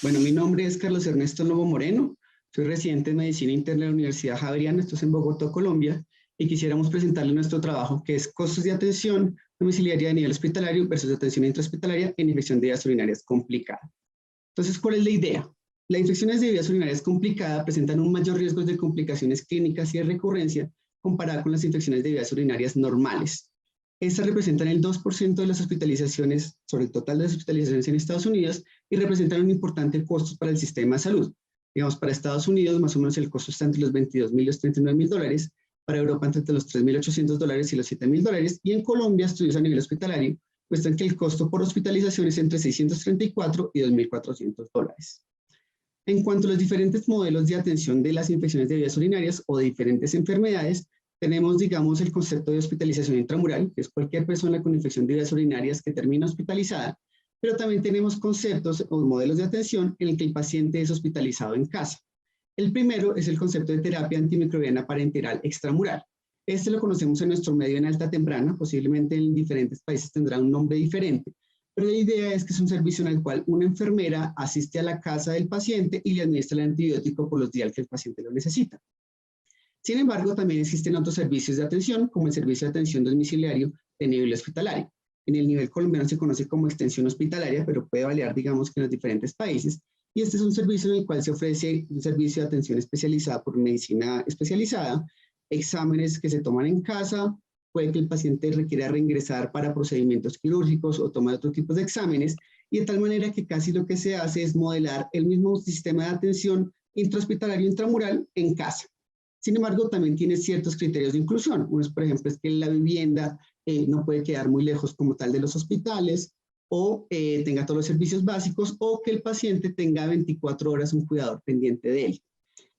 Bueno, mi nombre es Carlos Ernesto Lobo Moreno, soy residente en Medicina Interna de la Universidad Javeriana, esto es en Bogotá, Colombia, y quisiéramos presentarle nuestro trabajo, que es costos de atención domiciliaria de nivel hospitalario versus atención intrahospitalaria en infección de vías urinarias complicada. Entonces, ¿cuál es la idea? Las infecciones de vías urinarias complicadas presentan un mayor riesgo de complicaciones clínicas y de recurrencia comparada con las infecciones de vías urinarias normales. Estas representan el 2% de las hospitalizaciones sobre el total de las hospitalizaciones en Estados Unidos y representan un importante costo para el sistema de salud. Digamos, para Estados Unidos más o menos el costo está entre los $22.000 y los $39.000, para Europa entre los $3.800 y los $7.000, y en Colombia estudios a nivel hospitalario muestran que el costo por hospitalización es entre $634 y $2.400. En cuanto a los diferentes modelos de atención de las infecciones de vías urinarias o de diferentes enfermedades, tenemos, digamos, el concepto de hospitalización intramural, que es cualquier persona con infección de vías urinarias que termina hospitalizada, pero también tenemos conceptos o modelos de atención en el que el paciente es hospitalizado en casa. El primero es el concepto de terapia antimicrobiana parenteral extramural. Este lo conocemos en nuestro medio en alta temprana, posiblemente en diferentes países tendrá un nombre diferente, pero la idea es que es un servicio en el cual una enfermera asiste a la casa del paciente y le administra el antibiótico por los días que el paciente lo necesita. Sin embargo, también existen otros servicios de atención, como el servicio de atención domiciliario de nivel hospitalario. En el nivel colombiano se conoce como extensión hospitalaria, pero puede variar, digamos, que en los diferentes países. Y este es un servicio en el cual se ofrece un servicio de atención especializada por medicina especializada, exámenes que se toman en casa, puede que el paciente requiera reingresar para procedimientos quirúrgicos o tomar otro tipo de exámenes, y de tal manera que casi lo que se hace es modelar el mismo sistema de atención intrahospitalario intramural en casa. Sin embargo, también tiene ciertos criterios de inclusión. Uno, por ejemplo, es que la vivienda no puede quedar muy lejos como tal de los hospitales, o tenga todos los servicios básicos, o que el paciente tenga 24 horas un cuidador pendiente de él.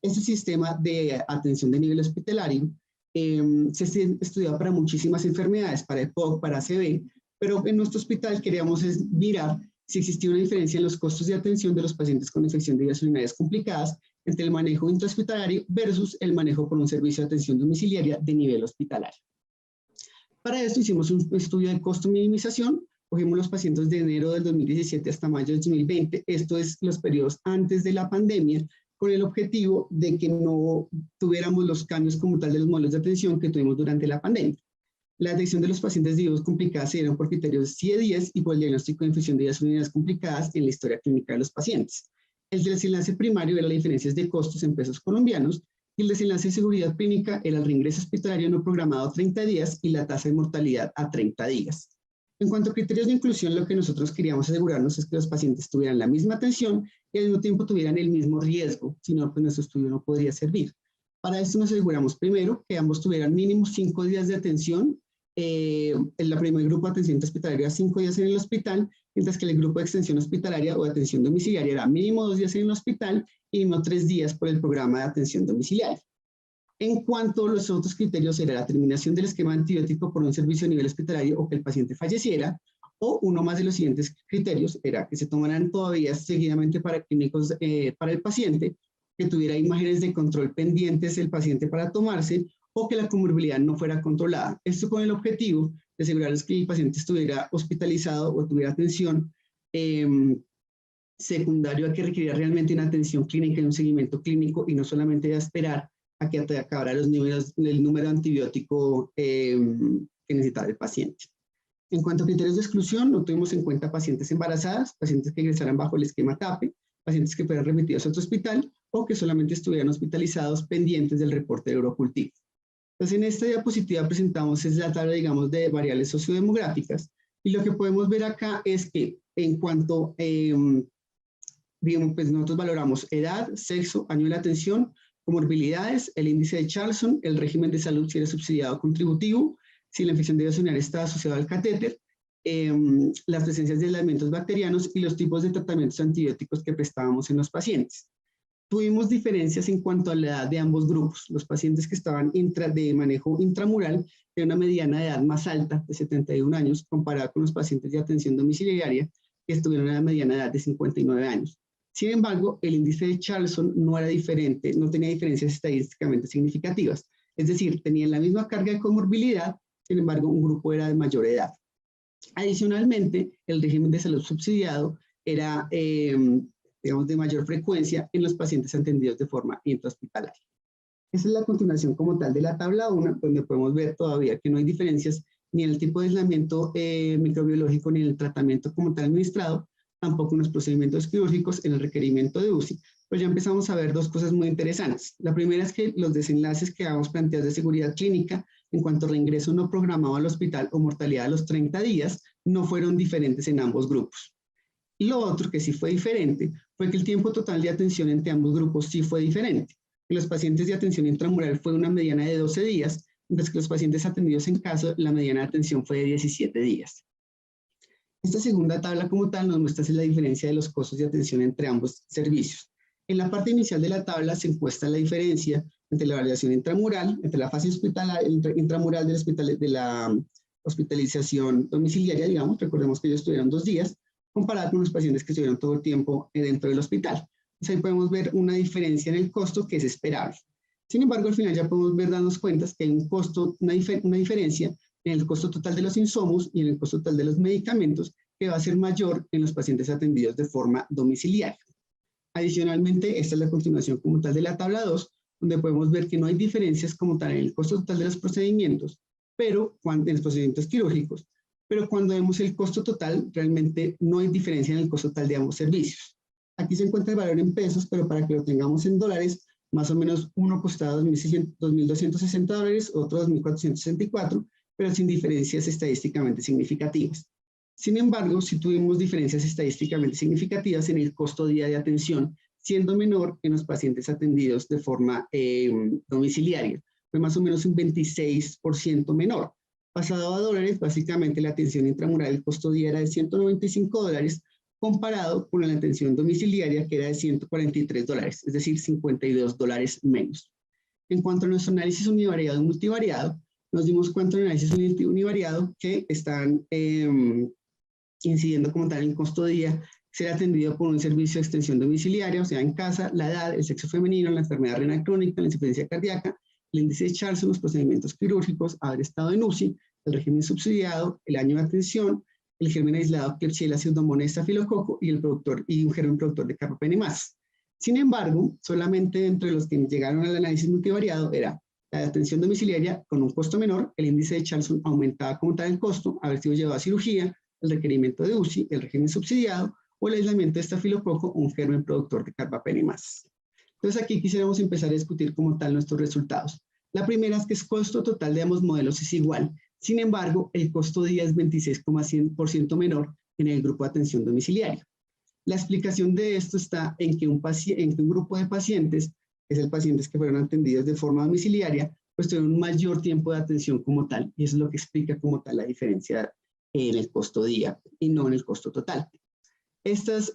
Este sistema de atención de nivel hospitalario se ha estudiado para muchísimas enfermedades, para EPOC, para ACV, pero en nuestro hospital queríamos mirar si existía una diferencia en los costos de atención de los pacientes con infección de vías urinarias complicadas entre el manejo intrahospitalario versus el manejo por un servicio de atención domiciliaria de nivel hospitalario. Para esto hicimos un estudio de costo minimización, cogimos los pacientes de enero del 2017 hasta mayo del 2020, esto es los periodos antes de la pandemia, con el objetivo de que no tuviéramos los cambios como tal de los modelos de atención que tuvimos durante la pandemia. La atención de los pacientes de vías complicadas se dieron por criterios CIE-10 y por el diagnóstico de infección de vías urinarias complicadas en la historia clínica de los pacientes. El desenlace primario era las diferencias de costos en pesos colombianos y el desenlace de seguridad clínica era el reingreso hospitalario no programado a 30 días y la tasa de mortalidad a 30 días. En cuanto a criterios de inclusión, lo que nosotros queríamos asegurarnos es que los pacientes tuvieran la misma atención y al mismo tiempo tuvieran el mismo riesgo, si no, pues nuestro estudio no podría servir. Para esto nos aseguramos primero que ambos tuvieran mínimo 5 días de atención. El primer grupo de atención hospitalaria era 5 días en el hospital, mientras que el grupo de extensión hospitalaria o de atención domiciliaria era mínimo 2 días en el hospital y mínimo 3 días por el programa de atención domiciliaria. En cuanto a los otros criterios, era la terminación del esquema antibiótico por un servicio a nivel hospitalario o que el paciente falleciera, o uno más de los siguientes criterios era que se tomaran todavía seguidamente para clínicos para el paciente, que tuviera imágenes de control pendientes el paciente para tomarse, o que la comorbilidad no fuera controlada. Esto con el objetivo de asegurarles que el paciente estuviera hospitalizado o tuviera atención secundario a que requería realmente una atención clínica y un seguimiento clínico y no solamente de esperar a que acabara el número antibiótico que necesitaba el paciente. En cuanto a criterios de exclusión, no tuvimos en cuenta pacientes embarazadas, pacientes que ingresaran bajo el esquema TAPE, pacientes que fueran remitidos a otro hospital o que solamente estuvieran hospitalizados pendientes del reporte de eurocultivo. Entonces, en esta diapositiva presentamos es la tabla, digamos, de variables sociodemográficas y lo que podemos ver acá es que en cuanto, digamos, pues nosotros valoramos edad, sexo, año de la atención, comorbilidades, el índice de Charlson, el régimen de salud si era subsidiado o contributivo, si la infección de vías urinarias está asociada al catéter, las presencias de elementos bacterianos y los tipos de tratamientos antibióticos que prestábamos en los pacientes. Tuvimos diferencias en cuanto a la edad de ambos grupos. Los pacientes que estaban de manejo intramural tenían una mediana de edad más alta, de 71 años, comparada con los pacientes de atención domiciliaria, que tuvieron una mediana edad de 59 años. Sin embargo, el índice de Charlson no era diferente, no tenía diferencias estadísticamente significativas. Es decir, tenían la misma carga de comorbilidad, sin embargo, un grupo era de mayor edad. Adicionalmente, el régimen de salud subsidiado era digamos, de mayor frecuencia en los pacientes atendidos de forma intrahospitalaria. Esta es la continuación como tal de la tabla 1, donde podemos ver todavía que no hay diferencias ni en el tipo de aislamiento microbiológico ni en el tratamiento como tal administrado, tampoco en los procedimientos quirúrgicos, en el requerimiento de UCI, pues ya empezamos a ver dos cosas muy interesantes. La primera es que los desenlaces que habíamos planteado de seguridad clínica en cuanto a reingreso no programado al hospital o mortalidad a los 30 días no fueron diferentes en ambos grupos. Y lo otro que sí fue diferente fue que el tiempo total de atención entre ambos grupos sí fue diferente. En los pacientes de atención intramural fue una mediana de 12 días, mientras que los pacientes atendidos en casa, la mediana de atención fue de 17 días. Esta segunda tabla como tal nos muestra la diferencia de los costos de atención entre ambos servicios. En la parte inicial de la tabla se encuesta la diferencia entre la validación intramural, entre la fase intramural del hospital, de la hospitalización domiciliaria, digamos, recordemos que ellos estuvieron 2 días, comparada con los pacientes que estuvieron todo el tiempo dentro del hospital. Entonces ahí podemos ver una diferencia en el costo que es esperable. Sin embargo, al final ya podemos darnos cuenta que hay un costo, una diferencia en el costo total de los insumos y en el costo total de los medicamentos que va a ser mayor en los pacientes atendidos de forma domiciliaria. Adicionalmente, esta es la continuación como tal de la tabla 2, donde podemos ver que no hay diferencias como tal en el costo total de los procedimientos, pero en los procedimientos quirúrgicos, pero cuando vemos el costo total, realmente no hay diferencia en el costo total de ambos servicios. Aquí se encuentra el valor en pesos, pero para que lo tengamos en dólares, más o menos uno costaba $2.260, otro $2.464, pero sin diferencias estadísticamente significativas. Sin embargo, sí tuvimos diferencias estadísticamente significativas en el costo día de atención, siendo menor en los pacientes atendidos de forma domiciliaria. Fue más o menos un 26% menor. Pasado a dólares, básicamente la atención intramural, el costo día era de $195, comparado con la atención domiciliaria, que era de $143, es decir, $52 menos. En cuanto a nuestro análisis univariado y multivariado, nos dimos cuenta en el análisis univariado que están incidiendo como tal en el costo día, ser atendido por un servicio de extensión domiciliaria, o sea, en casa, la edad, el sexo femenino, la enfermedad renal crónica, la insuficiencia cardíaca, el índice de Charlson, los procedimientos quirúrgicos, haber estado en UCI, el régimen subsidiado, el año de atención, el germen aislado Klebsiella pseudomonas estafilococo y un germen productor de carbapenemas. Sin embargo, solamente entre los que llegaron al análisis multivariado era la atención domiciliaria con un costo menor, el índice de Charlson aumentaba como tal el costo, haber sido llevado a cirugía, el requerimiento de UCI, el régimen subsidiado o el aislamiento de estafilococo, un germen productor de carbapenemas. Entonces aquí quisiéramos empezar a discutir como tal nuestros resultados. La primera es que el costo total de ambos modelos es igual. Sin embargo, el costo día es 26,100% menor en el grupo de atención domiciliaria. La explicación de esto está en que un grupo de pacientes, que es el pacientes que fueron atendidos de forma domiciliaria, pues tuvieron un mayor tiempo de atención como tal, y eso es lo que explica como tal la diferencia en el costo día y no en el costo total. Este es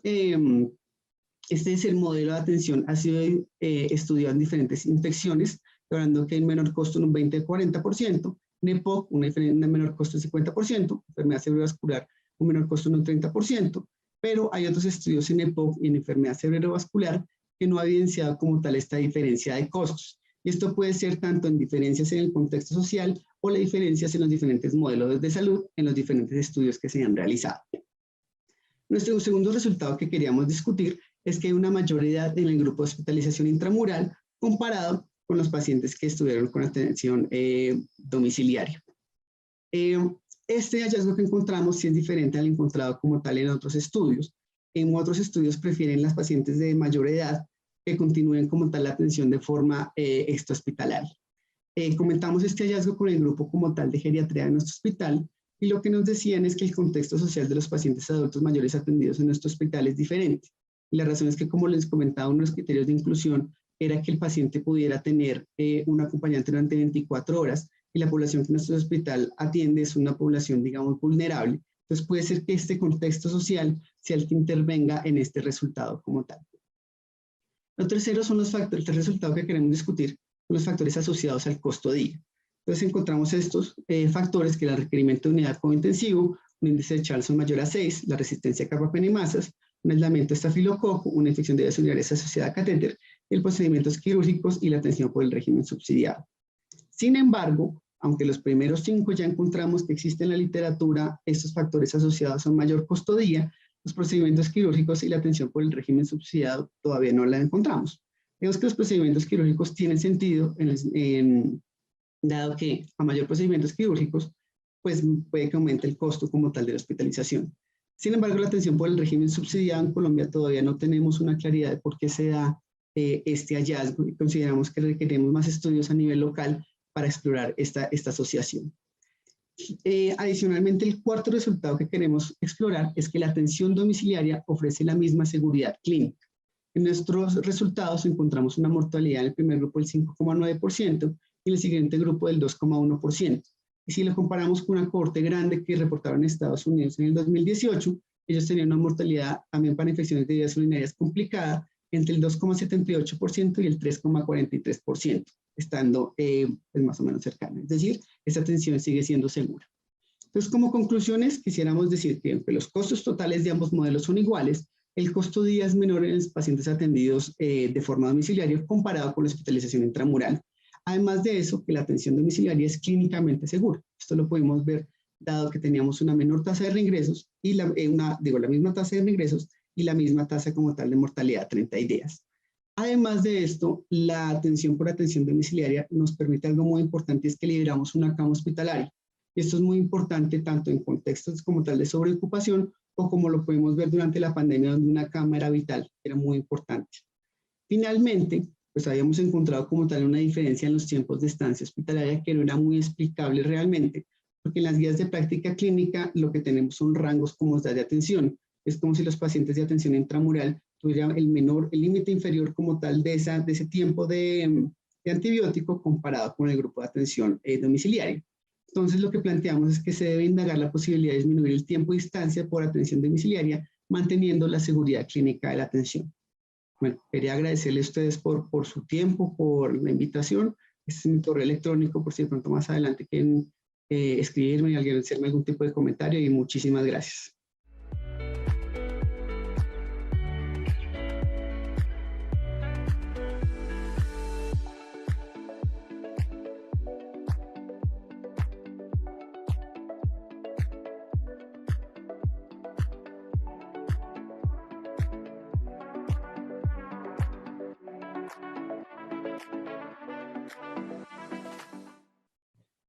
el modelo de atención, ha sido estudiado en diferentes infecciones, hablando que hay menor costo en un 20-40%, en EPOC una menor costo en 50%, enfermedad cerebrovascular un menor costo en un 30%, pero hay otros estudios en EPOC y en enfermedad cerebrovascular que no ha evidenciado como tal esta diferencia de costos. Y esto puede ser tanto en diferencias en el contexto social o las diferencias en los diferentes modelos de salud en los diferentes estudios que se han realizado. Nuestro segundo resultado que queríamos discutir es que hay una mayor edad en el grupo de hospitalización intramural comparado con los pacientes que estuvieron con atención domiciliaria. Este hallazgo que encontramos sí es diferente al encontrado como tal en otros estudios. En otros estudios prefieren las pacientes de mayor edad que continúen como tal la atención de forma extrahospitalaria. Comentamos este hallazgo con el grupo como tal de geriatría de nuestro hospital y lo que nos decían es que el contexto social de los pacientes adultos mayores atendidos en nuestro hospital es diferente. Y la razón es que, como les comentaba, uno de los criterios de inclusión era que el paciente pudiera tener un acompañante durante 24 horas y la población que nuestro hospital atiende es una población, digamos, vulnerable. Entonces puede ser que este contexto social sea el que intervenga en este resultado como tal. Lo tercero son los factores, el resultado que queremos discutir son los factores asociados al costo día. Entonces encontramos estos factores que el requerimiento de unidad co-intensivo, un índice de Charlson mayor a 6, la resistencia a carbapenemasas, un aislamiento estafilococo, una infección de vías urinarias asociada a catéter, el procedimientos quirúrgicos y la atención por el régimen subsidiado. Sin embargo, aunque los primeros 5 ya encontramos que existen en la literatura estos factores asociados a un mayor costo día, los procedimientos quirúrgicos y la atención por el régimen subsidiado todavía no la encontramos. Vemos que los procedimientos quirúrgicos tienen sentido dado que a mayor procedimientos quirúrgicos, pues puede que aumente el costo como tal de la hospitalización. Sin embargo, la atención por el régimen subsidiado en Colombia todavía no tenemos una claridad de por qué se da este hallazgo y consideramos que requerimos más estudios a nivel local para explorar esta asociación. Adicionalmente, el cuarto resultado que queremos explorar es que la atención domiciliaria ofrece la misma seguridad clínica. En nuestros resultados encontramos una mortalidad en el primer grupo del 5,9% y en el siguiente grupo del 2,1%. Y si lo comparamos con una cohorte grande que reportaron en Estados Unidos en el 2018, ellos tenían una mortalidad también para infecciones de vías urinarias complicada entre el 2,78% y el 3,43%, estando pues más o menos cercana. Es decir, esta atención sigue siendo segura. Entonces, como conclusiones, quisiéramos decir que aunque los costos totales de ambos modelos son iguales, el costo día es menor en los pacientes atendidos de forma domiciliaria comparado con la hospitalización intramural. Además de eso, que la atención domiciliaria es clínicamente segura. Esto lo pudimos ver dado que teníamos una menor tasa de reingresos y la misma tasa de reingresos y la misma tasa como tal de mortalidad 30 días. Además de esto, la atención por atención domiciliaria nos permite algo muy importante, es que liberamos una cama hospitalaria. Y esto es muy importante tanto en contextos como tal de sobreocupación o como lo podemos ver durante la pandemia donde una cama era vital, era muy importante. Finalmente, pues habíamos encontrado como tal una diferencia en los tiempos de estancia hospitalaria que no era muy explicable realmente, porque en las guías de práctica clínica lo que tenemos son rangos como tal de atención. Es como si los pacientes de atención intramural tuvieran el límite inferior como tal de ese tiempo de antibiótico comparado con el grupo de atención domiciliaria. Entonces lo que planteamos es que se debe indagar la posibilidad de disminuir el tiempo de distancia por atención domiciliaria, manteniendo la seguridad clínica de la atención. Bueno, quería agradecerle a ustedes por su tiempo, por la invitación. Este es mi correo electrónico por si de pronto más adelante quieren escribirme y alguien hacerme algún tipo de comentario y muchísimas gracias.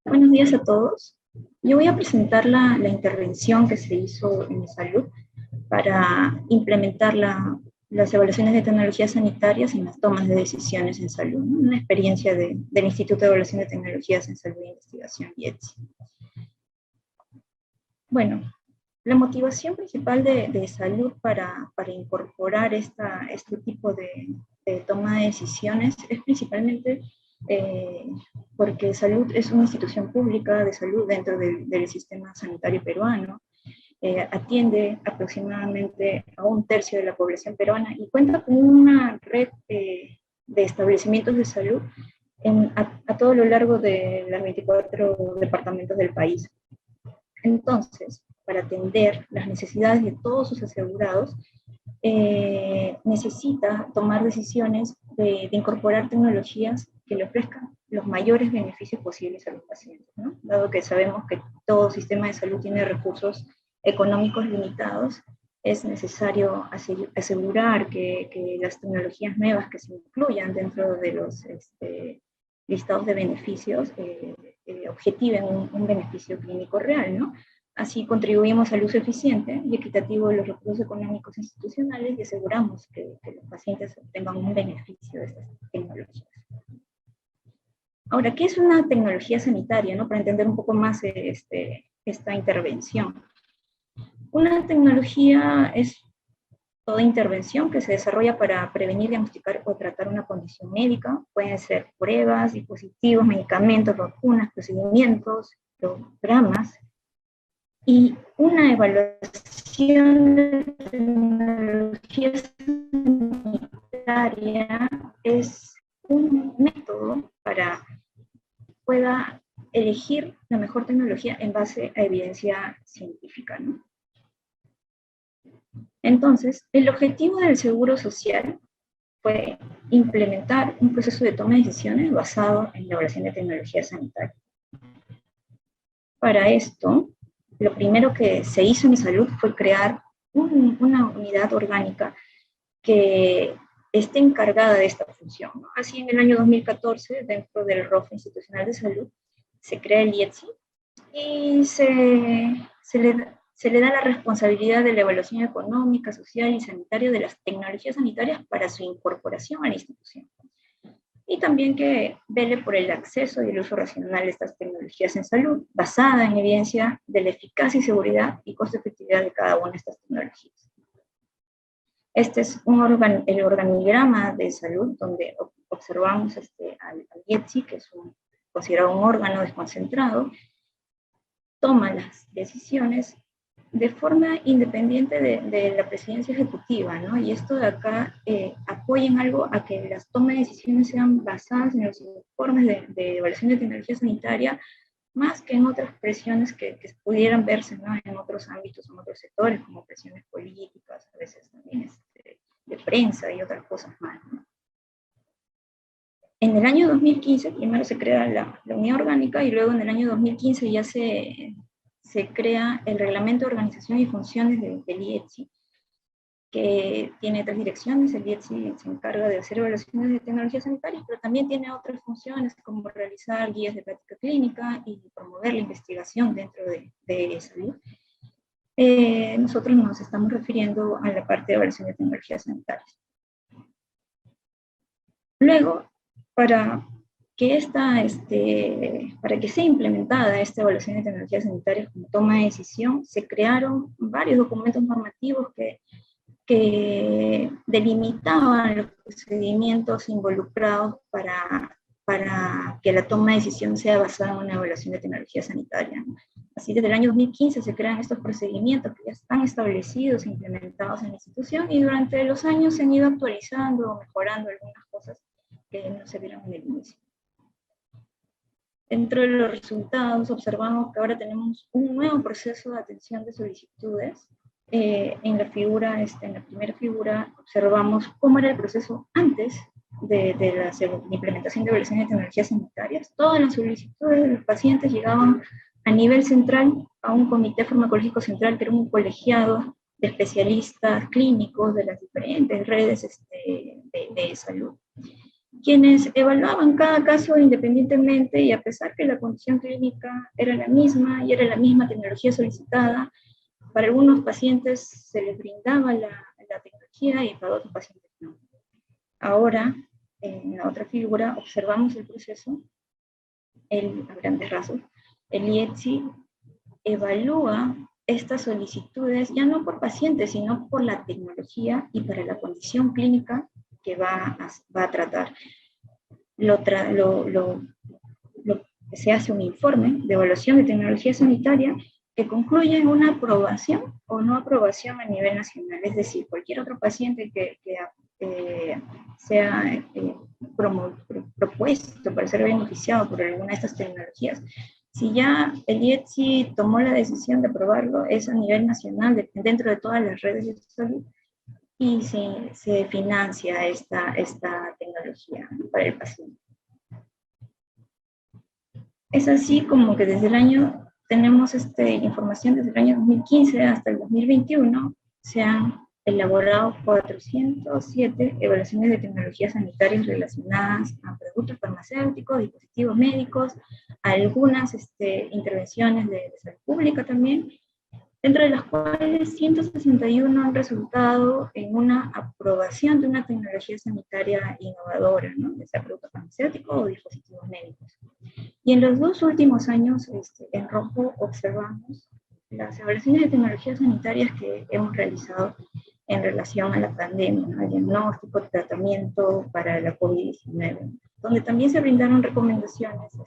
Buenos días a todos. Yo voy a presentar la intervención que se hizo en salud para implementar las evaluaciones de tecnologías sanitarias en las tomas de decisiones en salud, ¿no? Una experiencia del Instituto de Evaluación de Tecnologías en Salud e Investigación, IETSI. Bueno, la motivación principal de salud para incorporar este tipo de toma de decisiones es principalmente porque salud es una institución pública de salud dentro del sistema sanitario peruano, atiende aproximadamente a 1/3 de la población peruana y cuenta con una red de establecimientos de salud a todo lo largo de los 24 departamentos del país. Entonces, para atender las necesidades de todos sus asegurados, necesita tomar decisiones de incorporar tecnologías que le ofrezcan los mayores beneficios posibles a los pacientes, ¿no? Dado que sabemos que todo sistema de salud tiene recursos económicos limitados, es necesario asegurar que las tecnologías nuevas que se incluyan dentro de los listados de beneficios objetiven un beneficio clínico real, ¿no? Así contribuimos al uso eficiente y equitativo de los recursos económicos institucionales y aseguramos que los pacientes obtengan un beneficio de estas tecnologías. Ahora, ¿qué es una tecnología sanitaria, no? Para entender un poco más esta intervención. Una tecnología es toda intervención que se desarrolla para prevenir, diagnosticar o tratar una condición médica. Pueden ser pruebas, dispositivos, medicamentos, vacunas, procedimientos, programas. Y una evaluación de tecnología sanitaria es un método para pueda elegir la mejor tecnología en base a evidencia científica, ¿no? Entonces, el objetivo del seguro social fue implementar un proceso de toma de decisiones basado en la evaluación de tecnología sanitaria. Para esto, lo primero que se hizo en salud fue crear una unidad orgánica que esté encargada de esta función, ¿no? Así, en el año 2014, dentro del ROF Institucional de Salud, se crea el IETSI y se le da la responsabilidad de la evaluación económica, social y sanitaria de las tecnologías sanitarias para su incorporación a la institución. Y también que vele por el acceso y el uso racional de estas tecnologías en salud, basada en evidencia de la eficacia y seguridad y costo-efectividad de cada una de estas tecnologías. Este es el organigrama de salud, donde observamos al IETSI, que es considerado un órgano desconcentrado, toma las decisiones de forma independiente de la presidencia ejecutiva, ¿no? Y esto de acá apoya en algo a que las tomas de decisiones sean basadas en los informes de evaluación de tecnología sanitaria, más que en otras presiones que pudieran verse, ¿no?, en otros ámbitos, en otros sectores, como presiones políticas, a veces también de prensa y otras cosas más, ¿no? En el año 2015, primero se crea la unidad orgánica, y luego en el año 2015 ya se crea el Reglamento de Organización y Funciones del IETSI, que tiene 3 direcciones. El IETSI se encarga de hacer evaluaciones de tecnologías sanitarias, pero también tiene otras funciones, como realizar guías de práctica clínica y promover la investigación dentro de salud. Nosotros nos estamos refiriendo a la parte de evaluación de tecnologías sanitarias. Luego, para que sea implementada esta evaluación de tecnologías sanitarias como toma de decisión, se crearon varios documentos normativos que delimitaban los procedimientos involucrados para que la toma de decisión sea basada en una evaluación de tecnología sanitaria. Así, desde el año 2015 se crean estos procedimientos que ya están establecidos e implementados en la institución, y durante los años se han ido actualizando o mejorando algunas cosas que no se vieron en el inicio. Dentro de los resultados observamos que ahora tenemos un nuevo proceso de atención de solicitudes. En la primera figura observamos cómo era el proceso antes de la implementación de evaluación de tecnologías sanitarias. Todas las solicitudes de los pacientes llegaban a nivel central a un comité farmacológico central, que era un colegiado de especialistas clínicos de las diferentes redes de salud, quienes evaluaban cada caso independientemente, y a pesar que la condición clínica era la misma y era la misma tecnología solicitada, para algunos pacientes se les brindaba la tecnología y para otros pacientes no. Ahora, en la otra figura, observamos el proceso, a grandes rasgos. El IETSI evalúa estas solicitudes ya no por pacientes, sino por la tecnología y para la condición clínica que va a tratar. Se hace un informe de evaluación de tecnología sanitaria que concluye en una aprobación o no aprobación a nivel nacional. Es decir, cualquier otro paciente que sea propuesto para ser beneficiado por alguna de estas tecnologías, si ya el IETSI tomó la decisión de aprobarlo, es a nivel nacional, dentro de todas las redes de salud, y se financia esta tecnología para el paciente. Es así como que tenemos información desde el año 2015 hasta el 2021, se han elaborado 407 evaluaciones de tecnologías sanitarias relacionadas a productos farmacéuticos, dispositivos médicos, algunas intervenciones de salud pública también, dentro de las cuales 161 han resultado en una aprobación de una tecnología sanitaria innovadora, ¿no?, ya sea producto farmacéutico o dispositivos médicos. Y en los 2 últimos años, en rojo, observamos las evaluaciones de tecnologías sanitarias que hemos realizado en relación a la pandemia, ¿no?, el diagnóstico, tratamiento para la COVID-19, donde también se brindaron recomendaciones,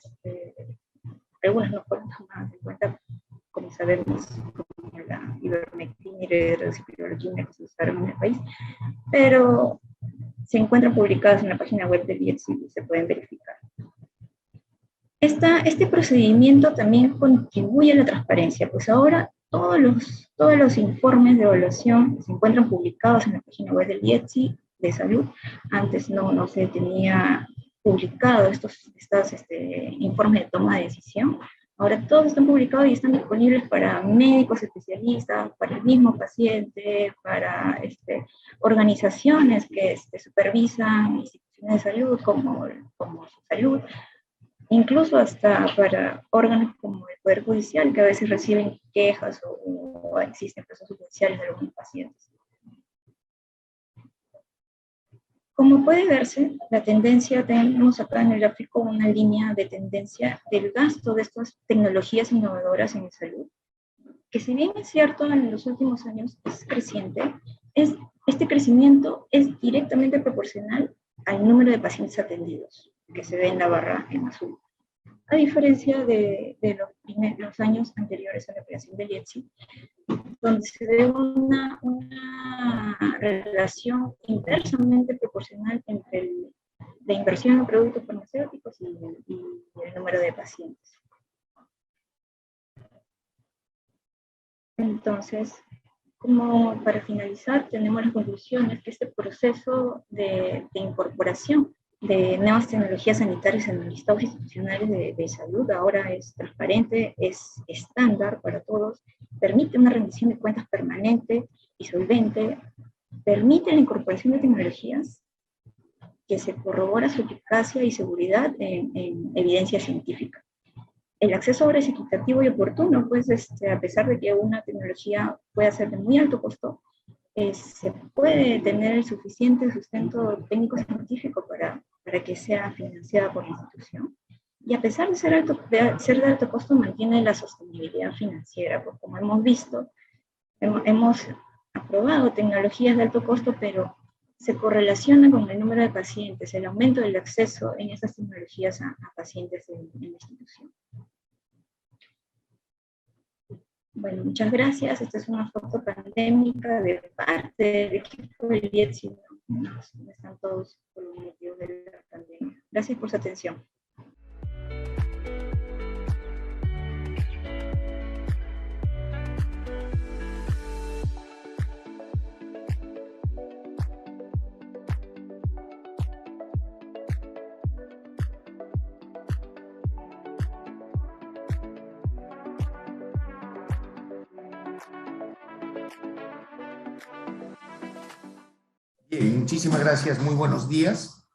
algunas no fueron tomadas en cuenta, como sabemos, como la ivermectina y la hidroxicloroquina que se usaron en el país, pero se encuentran publicadas en la página web del IETSI y se pueden verificar. Este procedimiento también contribuye a la transparencia, pues ahora todos los informes de evaluación se encuentran publicados en la página web del IETSI de salud. Antes no se tenía publicado estos informes de toma de decisión. Ahora todos están publicados y están disponibles para médicos especialistas, para el mismo paciente, para organizaciones que supervisan instituciones de salud como su salud, incluso hasta para órganos como el Poder Judicial, que a veces reciben quejas o existen procesos judiciales de algunos pacientes. Como puede verse, la tendencia, tenemos acá en el gráfico una línea de tendencia del gasto de estas tecnologías innovadoras en salud, que si bien es cierto en los últimos años es creciente, este crecimiento es directamente proporcional al número de pacientes atendidos, que se ve en la barra en azul. A diferencia de los años anteriores a la creación del IETSI, donde se ve una relación inversamente proporcional entre la inversión en productos farmacéuticos y el número de pacientes. Entonces, como para finalizar, tenemos las conclusiones que este proceso de incorporación de nuevas tecnologías sanitarias en los estados institucionales de salud ahora es transparente, es estándar para todos, permite una rendición de cuentas permanente y solvente, permite la incorporación de tecnologías que se corrobora su eficacia y seguridad en evidencia científica. El acceso ahora es equitativo y oportuno, pues a pesar de que una tecnología pueda ser de muy alto costo, se puede tener el suficiente sustento técnico-científico para que sea financiada por la institución. Y a pesar de ser de alto costo, mantiene la sostenibilidad financiera, porque como hemos visto, hemos aprobado tecnologías de alto costo, pero se correlaciona con el número de pacientes, el aumento del acceso en esas tecnologías a pacientes en la institución. Bueno, muchas gracias. Esta es una foto pandémica de parte del equipo del IETSI. No están todos por los motivos de la pandemia. Gracias por su atención. Bien, muchísimas gracias, muy buenos días.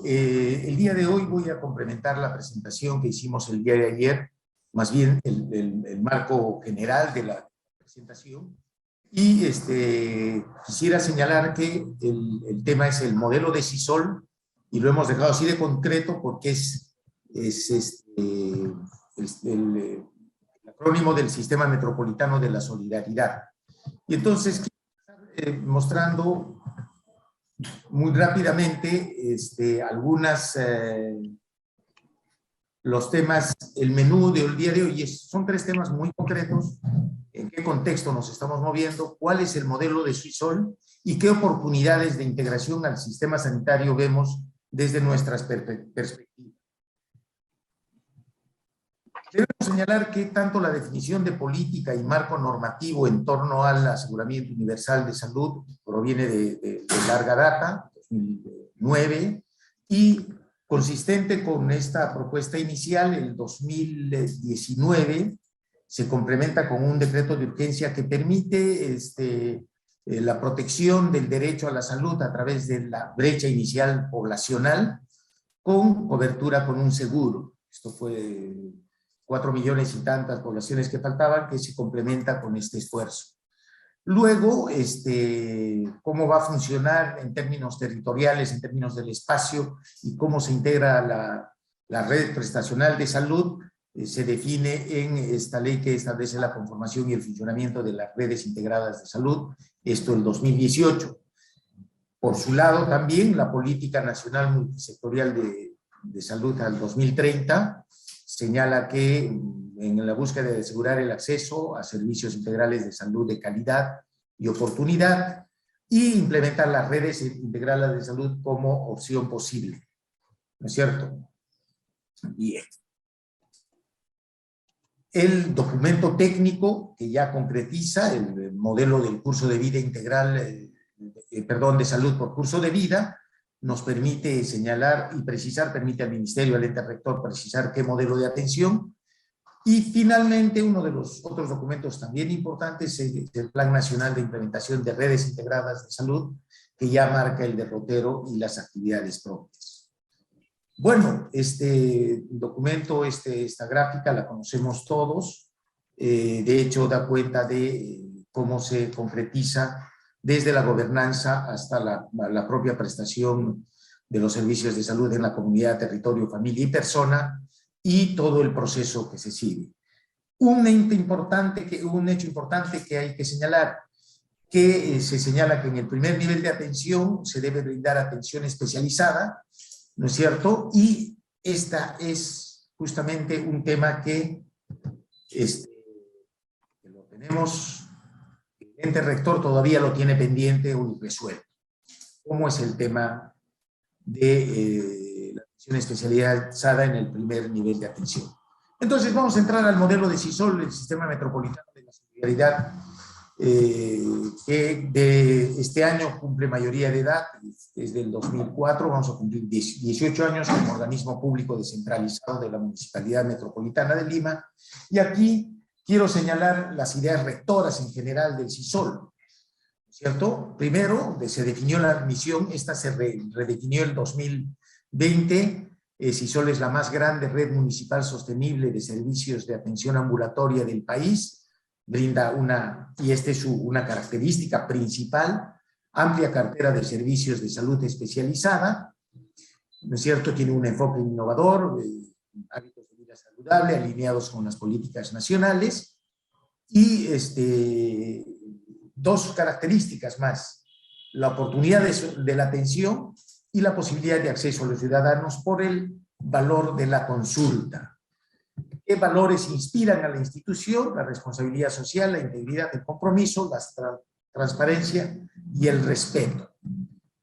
El día de hoy voy a complementar la presentación que hicimos el día de ayer, más bien el marco general de la presentación. Y quisiera señalar que el tema es el modelo de CISOL, y lo hemos dejado así de concreto porque es el acrónimo del Sistema Metropolitano de la Solidaridad. Y entonces, quiero empezar mostrando muy rápidamente los temas, el menú del día de hoy. Son tres temas muy concretos: en qué contexto nos estamos moviendo, cuál es el modelo de CISOL y qué oportunidades de integración al sistema sanitario vemos desde nuestras perspectivas. Debemos señalar que tanto la definición de política y marco normativo en torno al aseguramiento universal de salud proviene de larga data, 2009, y consistente con esta propuesta inicial, el 2019 se complementa con un decreto de urgencia que permite la protección del derecho a la salud a través de la brecha inicial poblacional con cobertura con un seguro. Esto fue 4 millones y tantas poblaciones que faltaban, que se complementa con este esfuerzo. Luego, cómo va a funcionar en términos territoriales, en términos del espacio, y cómo se integra la red prestacional de salud, se define en esta ley que establece la conformación y el funcionamiento de las redes integradas de salud, esto el 2018. Por su lado también, la Política Nacional Multisectorial de Salud al 2030, señala que en la búsqueda de asegurar el acceso a servicios integrales de salud de calidad y oportunidad, y implementar las redes integrales de salud como opción posible. ¿No es cierto? Bien. El documento técnico que ya concretiza el modelo del curso de vida integral, de salud por curso de vida, nos permite señalar y precisar, permite al Ministerio, al ente rector, precisar qué modelo de atención Y finalmente, uno de los otros documentos también importantes es el Plan Nacional de Implementación de Redes Integradas de Salud, que ya marca el derrotero y las actividades propias. Bueno, este documento, esta gráfica la conocemos todos. De hecho, da cuenta de cómo se concretiza desde la gobernanza hasta la propia prestación de los servicios de salud en la comunidad, territorio, familia y persona, y todo el proceso que se sigue. Un hecho importante que hay que señalar, que se señala que en el primer nivel de atención se debe brindar atención especializada, ¿no es cierto? Y esta es justamente un tema que lo tenemos, el ente rector todavía lo tiene pendiente o irresuelto. ¿Cómo es el tema de la atención especializada en el primer nivel de atención? Entonces vamos a entrar al modelo de CISOL, el Sistema Metropolitano de la Solidaridad, que de este año cumple mayoría de edad. Desde el 2004 vamos a cumplir 18 años como organismo público descentralizado de la Municipalidad Metropolitana de Lima, y aquí quiero señalar las ideas rectoras en general del CISOL, ¿cierto? Primero, se definió la misión, esta se redefinió en 2020. CISOL es la más grande red municipal sostenible de servicios de atención ambulatoria del país, brinda y esta es una característica principal, amplia cartera de servicios de salud especializada, ¿no es cierto? Tiene un enfoque innovador, hábitos de vida saludable, alineados con las políticas nacionales, y dos características más: la oportunidad de la atención y la posibilidad de acceso a los ciudadanos por el valor de la consulta. ¿Qué valores inspiran a la institución? La responsabilidad social, la integridad, el compromiso, la transparencia y el respeto,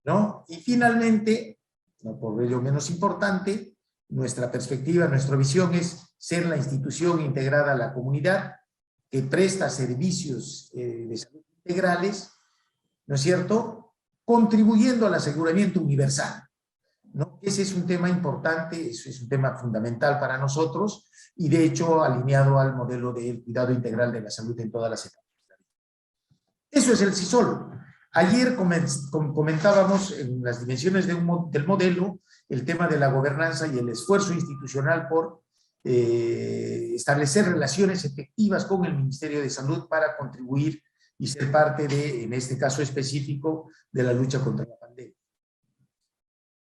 ¿no? Y finalmente, no por ello menos importante, nuestra perspectiva, nuestra visión es ser la institución integrada a la comunidad que presta servicios de salud integrales, ¿no es cierto?, contribuyendo al aseguramiento universal, ¿no? Ese es un tema importante, ese es un tema fundamental para nosotros, y de hecho alineado al modelo del cuidado integral de la salud en todas las etapas. Eso es el CISOL. Ayer comentábamos en las dimensiones del modelo el tema de la gobernanza y el esfuerzo institucional por establecer relaciones efectivas con el Ministerio de Salud para contribuir y ser parte de, en este caso específico, de la lucha contra la pandemia.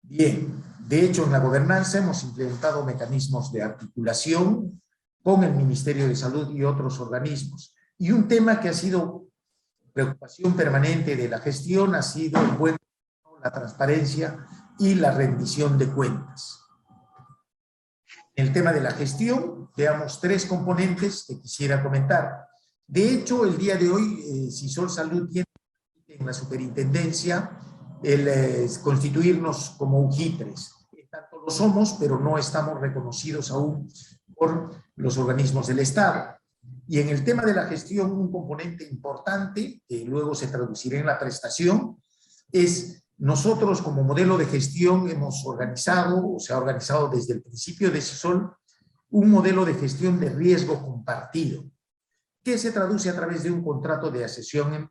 Bien, de hecho en la gobernanza hemos implementado mecanismos de articulación con el Ministerio de Salud y otros organismos. Y un tema que ha sido preocupación permanente de la gestión ha sido la transparencia y la rendición de cuentas. En el tema de la gestión, veamos tres componentes que quisiera comentar. De hecho, el día de hoy, CISOL Salud tiene en la superintendencia el constituirnos como UJIPRES. Tanto lo somos, pero no estamos reconocidos aún por los organismos del Estado. Y en el tema de la gestión, un componente importante, que luego se traducirá en la prestación, es nosotros como modelo de gestión hemos organizado, o se ha organizado desde el principio de CISOL, un modelo de gestión de riesgo compartido, que se traduce a través de un contrato de asociación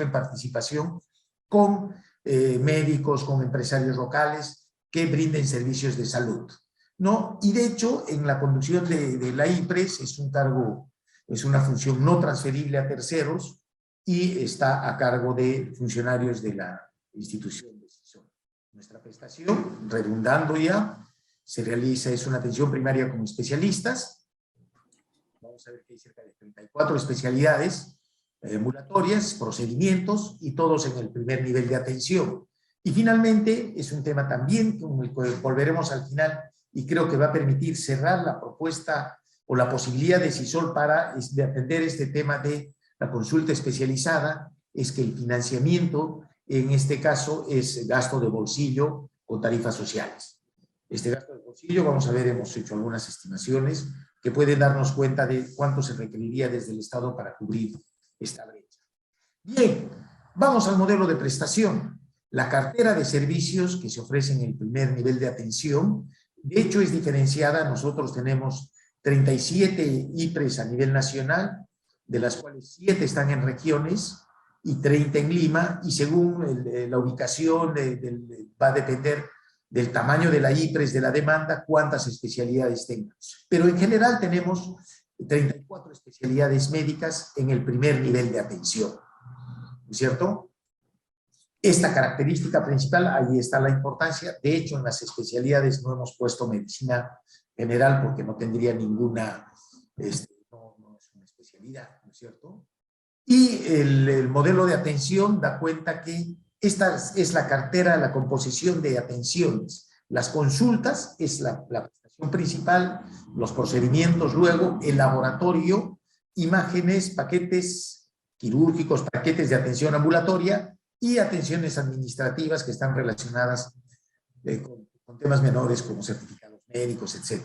en participación con médicos, con empresarios locales que brinden servicios de salud, ¿no? Y de hecho, en la conducción de la IPRES es un cargo, es una función no transferible a terceros y está a cargo de funcionarios de la institución de CISOL. Nuestra prestación, redundando ya, se realiza, es una atención primaria con especialistas. Vamos a ver que hay cerca de 34 especialidades ambulatorias, procedimientos, y todos en el primer nivel de atención. Y finalmente, es un tema también con el que volveremos al final, y creo que va a permitir cerrar la propuesta o la posibilidad de CISOL de atender este tema de la consulta especializada, es que el financiamiento, en este caso, es gasto de bolsillo con tarifas sociales. Este gasto de bolsillo, vamos a ver, hemos hecho algunas estimaciones que pueden darnos cuenta de cuánto se requeriría desde el Estado para cubrir esta brecha. Bien, vamos al modelo de prestación. La cartera de servicios que se ofrece en el primer nivel de atención, de hecho es diferenciada. Nosotros tenemos 37 IPRES a nivel nacional, de las cuales 7 están en regiones y 30 en Lima, y según la ubicación va a depender del tamaño de la IPRES, de la demanda, cuántas especialidades tengan. Pero en general tenemos 34 especialidades médicas en el primer nivel de atención, ¿no es cierto? Esta característica principal, ahí está la importancia. De hecho, en las especialidades no hemos puesto medicina general porque no tendría ninguna, no es una especialidad, ¿no es cierto? Y el modelo de atención da cuenta que esta es la cartera, la composición de atenciones. Las consultas es la prestación principal, los procedimientos luego, el laboratorio, imágenes, paquetes quirúrgicos, paquetes de atención ambulatoria y atenciones administrativas que están relacionadas con temas menores como certificados médicos, etc.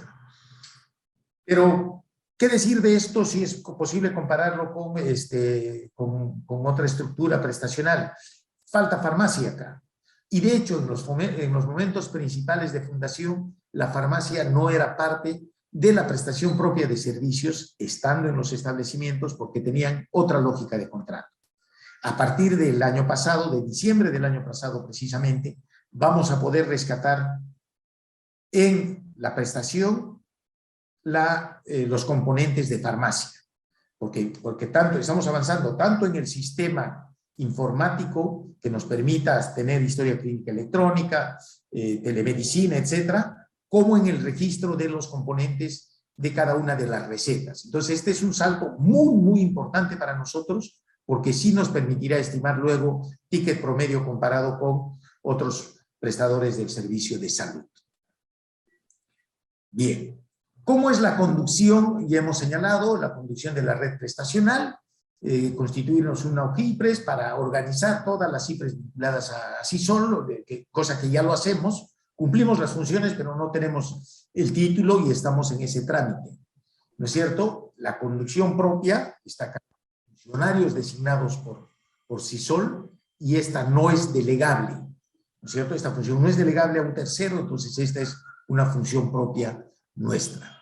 Pero, ¿qué decir de esto si es posible compararlo con otra estructura prestacional? Falta farmacia acá. Y de hecho, en los momentos principales de fundación, la farmacia no era parte de la prestación propia de servicios, estando en los establecimientos, porque tenían otra lógica de contrato. A partir del año pasado, de diciembre del año pasado precisamente, vamos a poder rescatar en la prestación los componentes de farmacia, porque estamos avanzando tanto en el sistema informático que nos permita tener historia clínica electrónica, telemedicina, etcétera, como en el registro de los componentes de cada una de las recetas. Entonces, este es un salto muy, muy importante para nosotros, porque sí nos permitirá estimar luego ticket promedio comparado con otros prestadores del servicio de salud. Bien, ¿cómo es la conducción? Ya hemos señalado la conducción de la red prestacional, constituirnos una OJIPRES para organizar todas las IPRES vinculadas a CISOL, cosa que ya lo hacemos, cumplimos las funciones, pero no tenemos el título y estamos en ese trámite, ¿no es cierto? La conducción propia está acá, funcionarios designados por CISOL, y esta no es delegable, ¿no es cierto? Esta función no es delegable a un tercero, entonces esta es una función propia nuestra.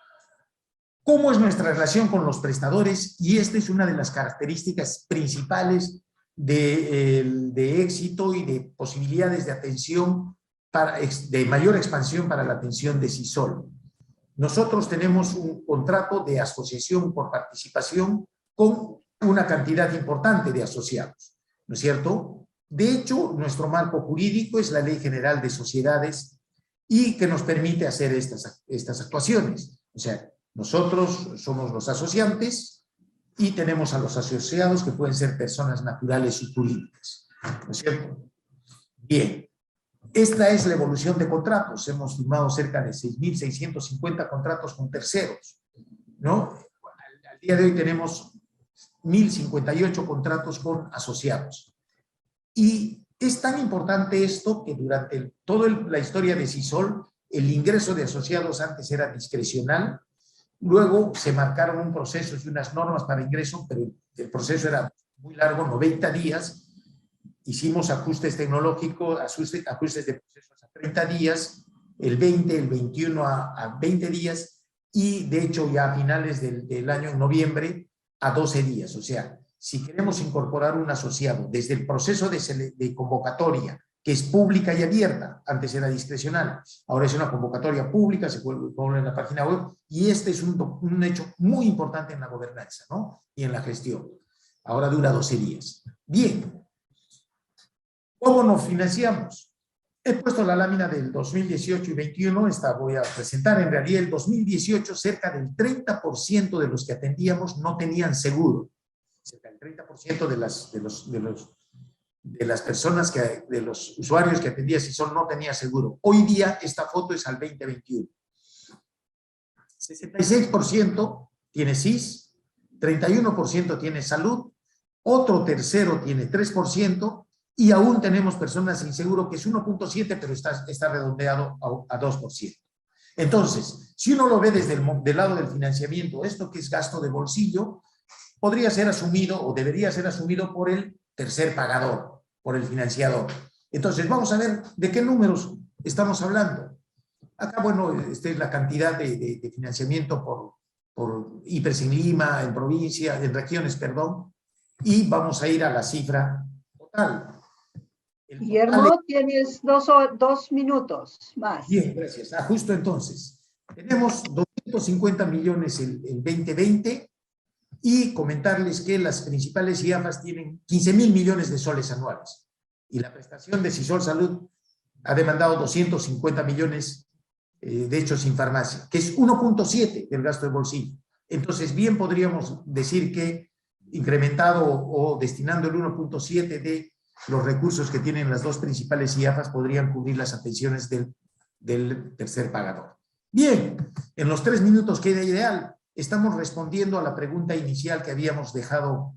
¿Cómo es nuestra relación con los prestadores? Y esta es una de las características principales de éxito y de posibilidades de atención, de mayor expansión para la atención de CISOL. Nosotros tenemos un contrato de asociación por participación con una cantidad importante de asociados, ¿no es cierto? De hecho, nuestro marco jurídico es la Ley General de Sociedades y que nos permite hacer estas actuaciones. O sea, nosotros somos los asociantes y tenemos a los asociados que pueden ser personas naturales y jurídicas, ¿no es cierto? Bien, esta es la evolución de contratos. Hemos firmado cerca de 6.650 contratos con terceros, ¿no? Al día de hoy tenemos 1.058 contratos con asociados. Y es tan importante esto que durante toda la historia de CISOL, el ingreso de asociados antes era discrecional, luego se marcaron un proceso y unas normas para ingreso, pero el proceso era muy largo, 90 días, hicimos ajustes tecnológicos, ajustes de procesos a 30 días, el 20, el 21 a 20 días, y de hecho ya a finales del año, en noviembre, a 12 días. O sea, si queremos incorporar un asociado desde el proceso de convocatoria, que es pública y abierta, antes era discrecional, ahora es una convocatoria pública, se pone en la página web, y este es un hecho muy importante en la gobernanza, ¿no? Y en la gestión. Ahora dura 12 días. Bien. ¿Cómo nos financiamos? He puesto la lámina del 2018 y 21, esta voy a presentar. En realidad, el 2018, cerca del 30% de los que atendíamos no tenían seguro. Cerca del 30% de las personas, de los usuarios que atendía CISOL no tenía seguro. Hoy día, esta foto es al 2021. 66% tiene SIS, 31% tiene salud, otro tercero tiene 3%, y aún tenemos personas sin seguro, que es 1.7, pero está redondeado a 2%. Entonces, si uno lo ve desde del lado del financiamiento, esto que es gasto de bolsillo, podría ser asumido o debería ser asumido por el tercer pagador, por el financiador. Entonces, vamos a ver de qué números estamos hablando. Acá, bueno, esta es la cantidad de financiamiento por IPRES en Lima, en provincia, en regiones, perdón, y vamos a ir a la cifra total. Guillermo, tienes dos minutos más. Bien, gracias. Justo entonces. Tenemos 250 millones el 2020 y comentarles que las principales IAFAS tienen 15.000 millones de soles anuales y la prestación de Sisol Salud ha demandado 250 millones, de hecho sin farmacia, que es 1.7 del gasto de bolsillo. Entonces, bien podríamos decir que incrementado o destinando el 1.7 de los recursos que tienen las dos principales IAFAS podrían cubrir las atenciones del tercer pagador. Bien, en los 3 minutos queda ideal. Estamos respondiendo a la pregunta inicial que habíamos dejado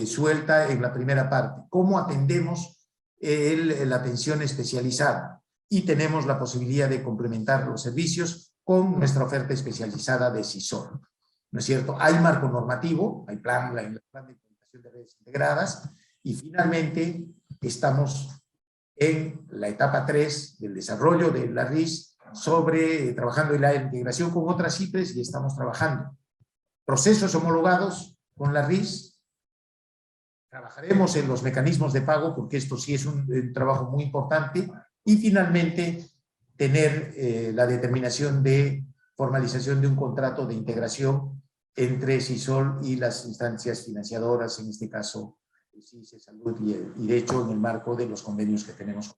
suelta en la primera parte. ¿Cómo atendemos la atención especializada? Y tenemos la posibilidad de complementar los servicios con nuestra oferta especializada de Sisol. ¿No es cierto? Hay marco normativo, hay plan de implementación de redes integradas, y finalmente estamos en la etapa 3 del desarrollo de la RIS trabajando en la integración con otras IPRES y estamos trabajando procesos homologados con la RIS. Trabajaremos en los mecanismos de pago porque esto sí es un trabajo muy importante y finalmente tener la determinación de formalización de un contrato de integración entre Sisol y las instancias financiadoras, en este caso CICE Salud y de hecho en el marco de los convenios que tenemos.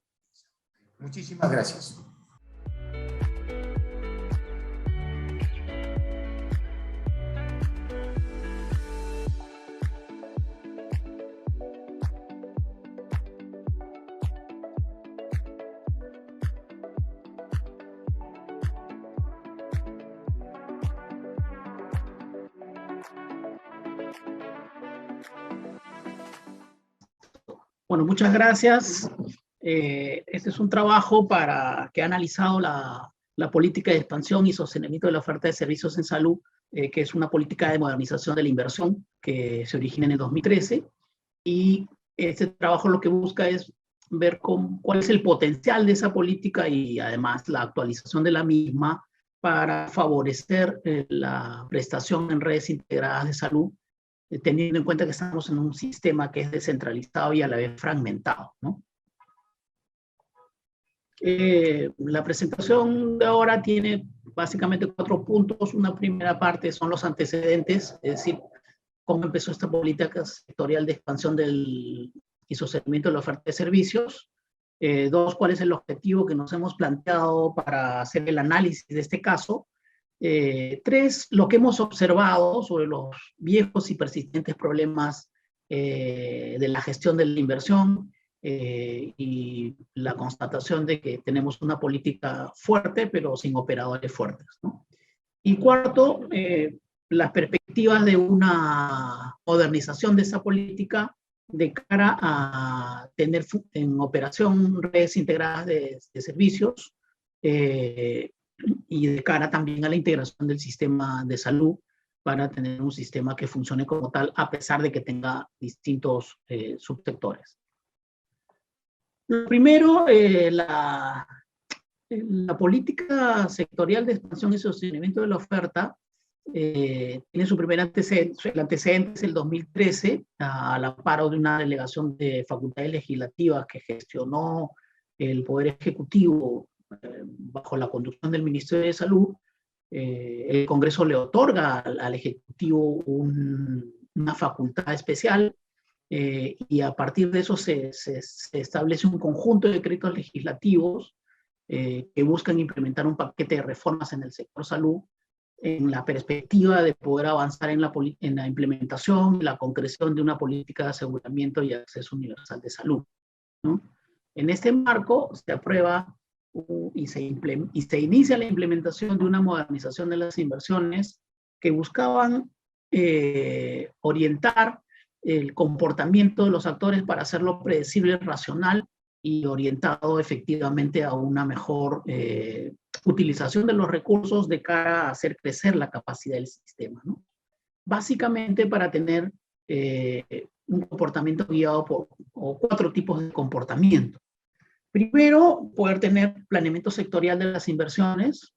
Muchísimas gracias. Bueno, muchas gracias. Este es un trabajo que ha analizado la política de expansión y sostenimiento de la oferta de servicios en salud, que es una política de modernización de la inversión que se origina en el 2013. Y este trabajo lo que busca es ver cuál es el potencial de esa política y además la actualización de la misma para favorecer la prestación en redes integradas de salud, teniendo en cuenta que estamos en un sistema que es descentralizado y a la vez fragmentado, ¿no? La presentación de ahora tiene básicamente 4 puntos. Una primera parte son los antecedentes, es decir, cómo empezó esta política sectorial de expansión y sostenimiento de la oferta de servicios. 2, cuál es el objetivo que nos hemos planteado para hacer el análisis de este caso. 3, lo que hemos observado sobre los viejos y persistentes problemas de la gestión de la inversión y la constatación de que tenemos una política fuerte pero sin operadores fuertes, ¿no? Y 4, las perspectivas de una modernización de esa política de cara a tener en operación redes integradas de servicios, y de cara también a la integración del sistema de salud para tener un sistema que funcione como tal a pesar de que tenga distintos subsectores. Lo primero, la política sectorial de expansión y sostenimiento de la oferta tiene su primer antecedente. El antecedente es el 2013, al amparo de una delegación de facultades legislativas que gestionó el Poder Ejecutivo bajo la conducción del Ministerio de Salud. El Congreso le otorga al Ejecutivo una facultad especial y a partir de eso se establece un conjunto de decretos legislativos que buscan implementar un paquete de reformas en el sector salud en la perspectiva de poder avanzar en la implementación y la concreción de una política de aseguramiento y acceso universal de salud, ¿no? En este marco se aprueba y se inicia la implementación de una modernización de las inversiones que buscaban orientar el comportamiento de los actores para hacerlo predecible, racional y orientado efectivamente a una mejor utilización de los recursos de cara a hacer crecer la capacidad del sistema, ¿no? Básicamente para tener un comportamiento guiado por 4 tipos de comportamiento. Primero, poder tener planeamiento sectorial de las inversiones,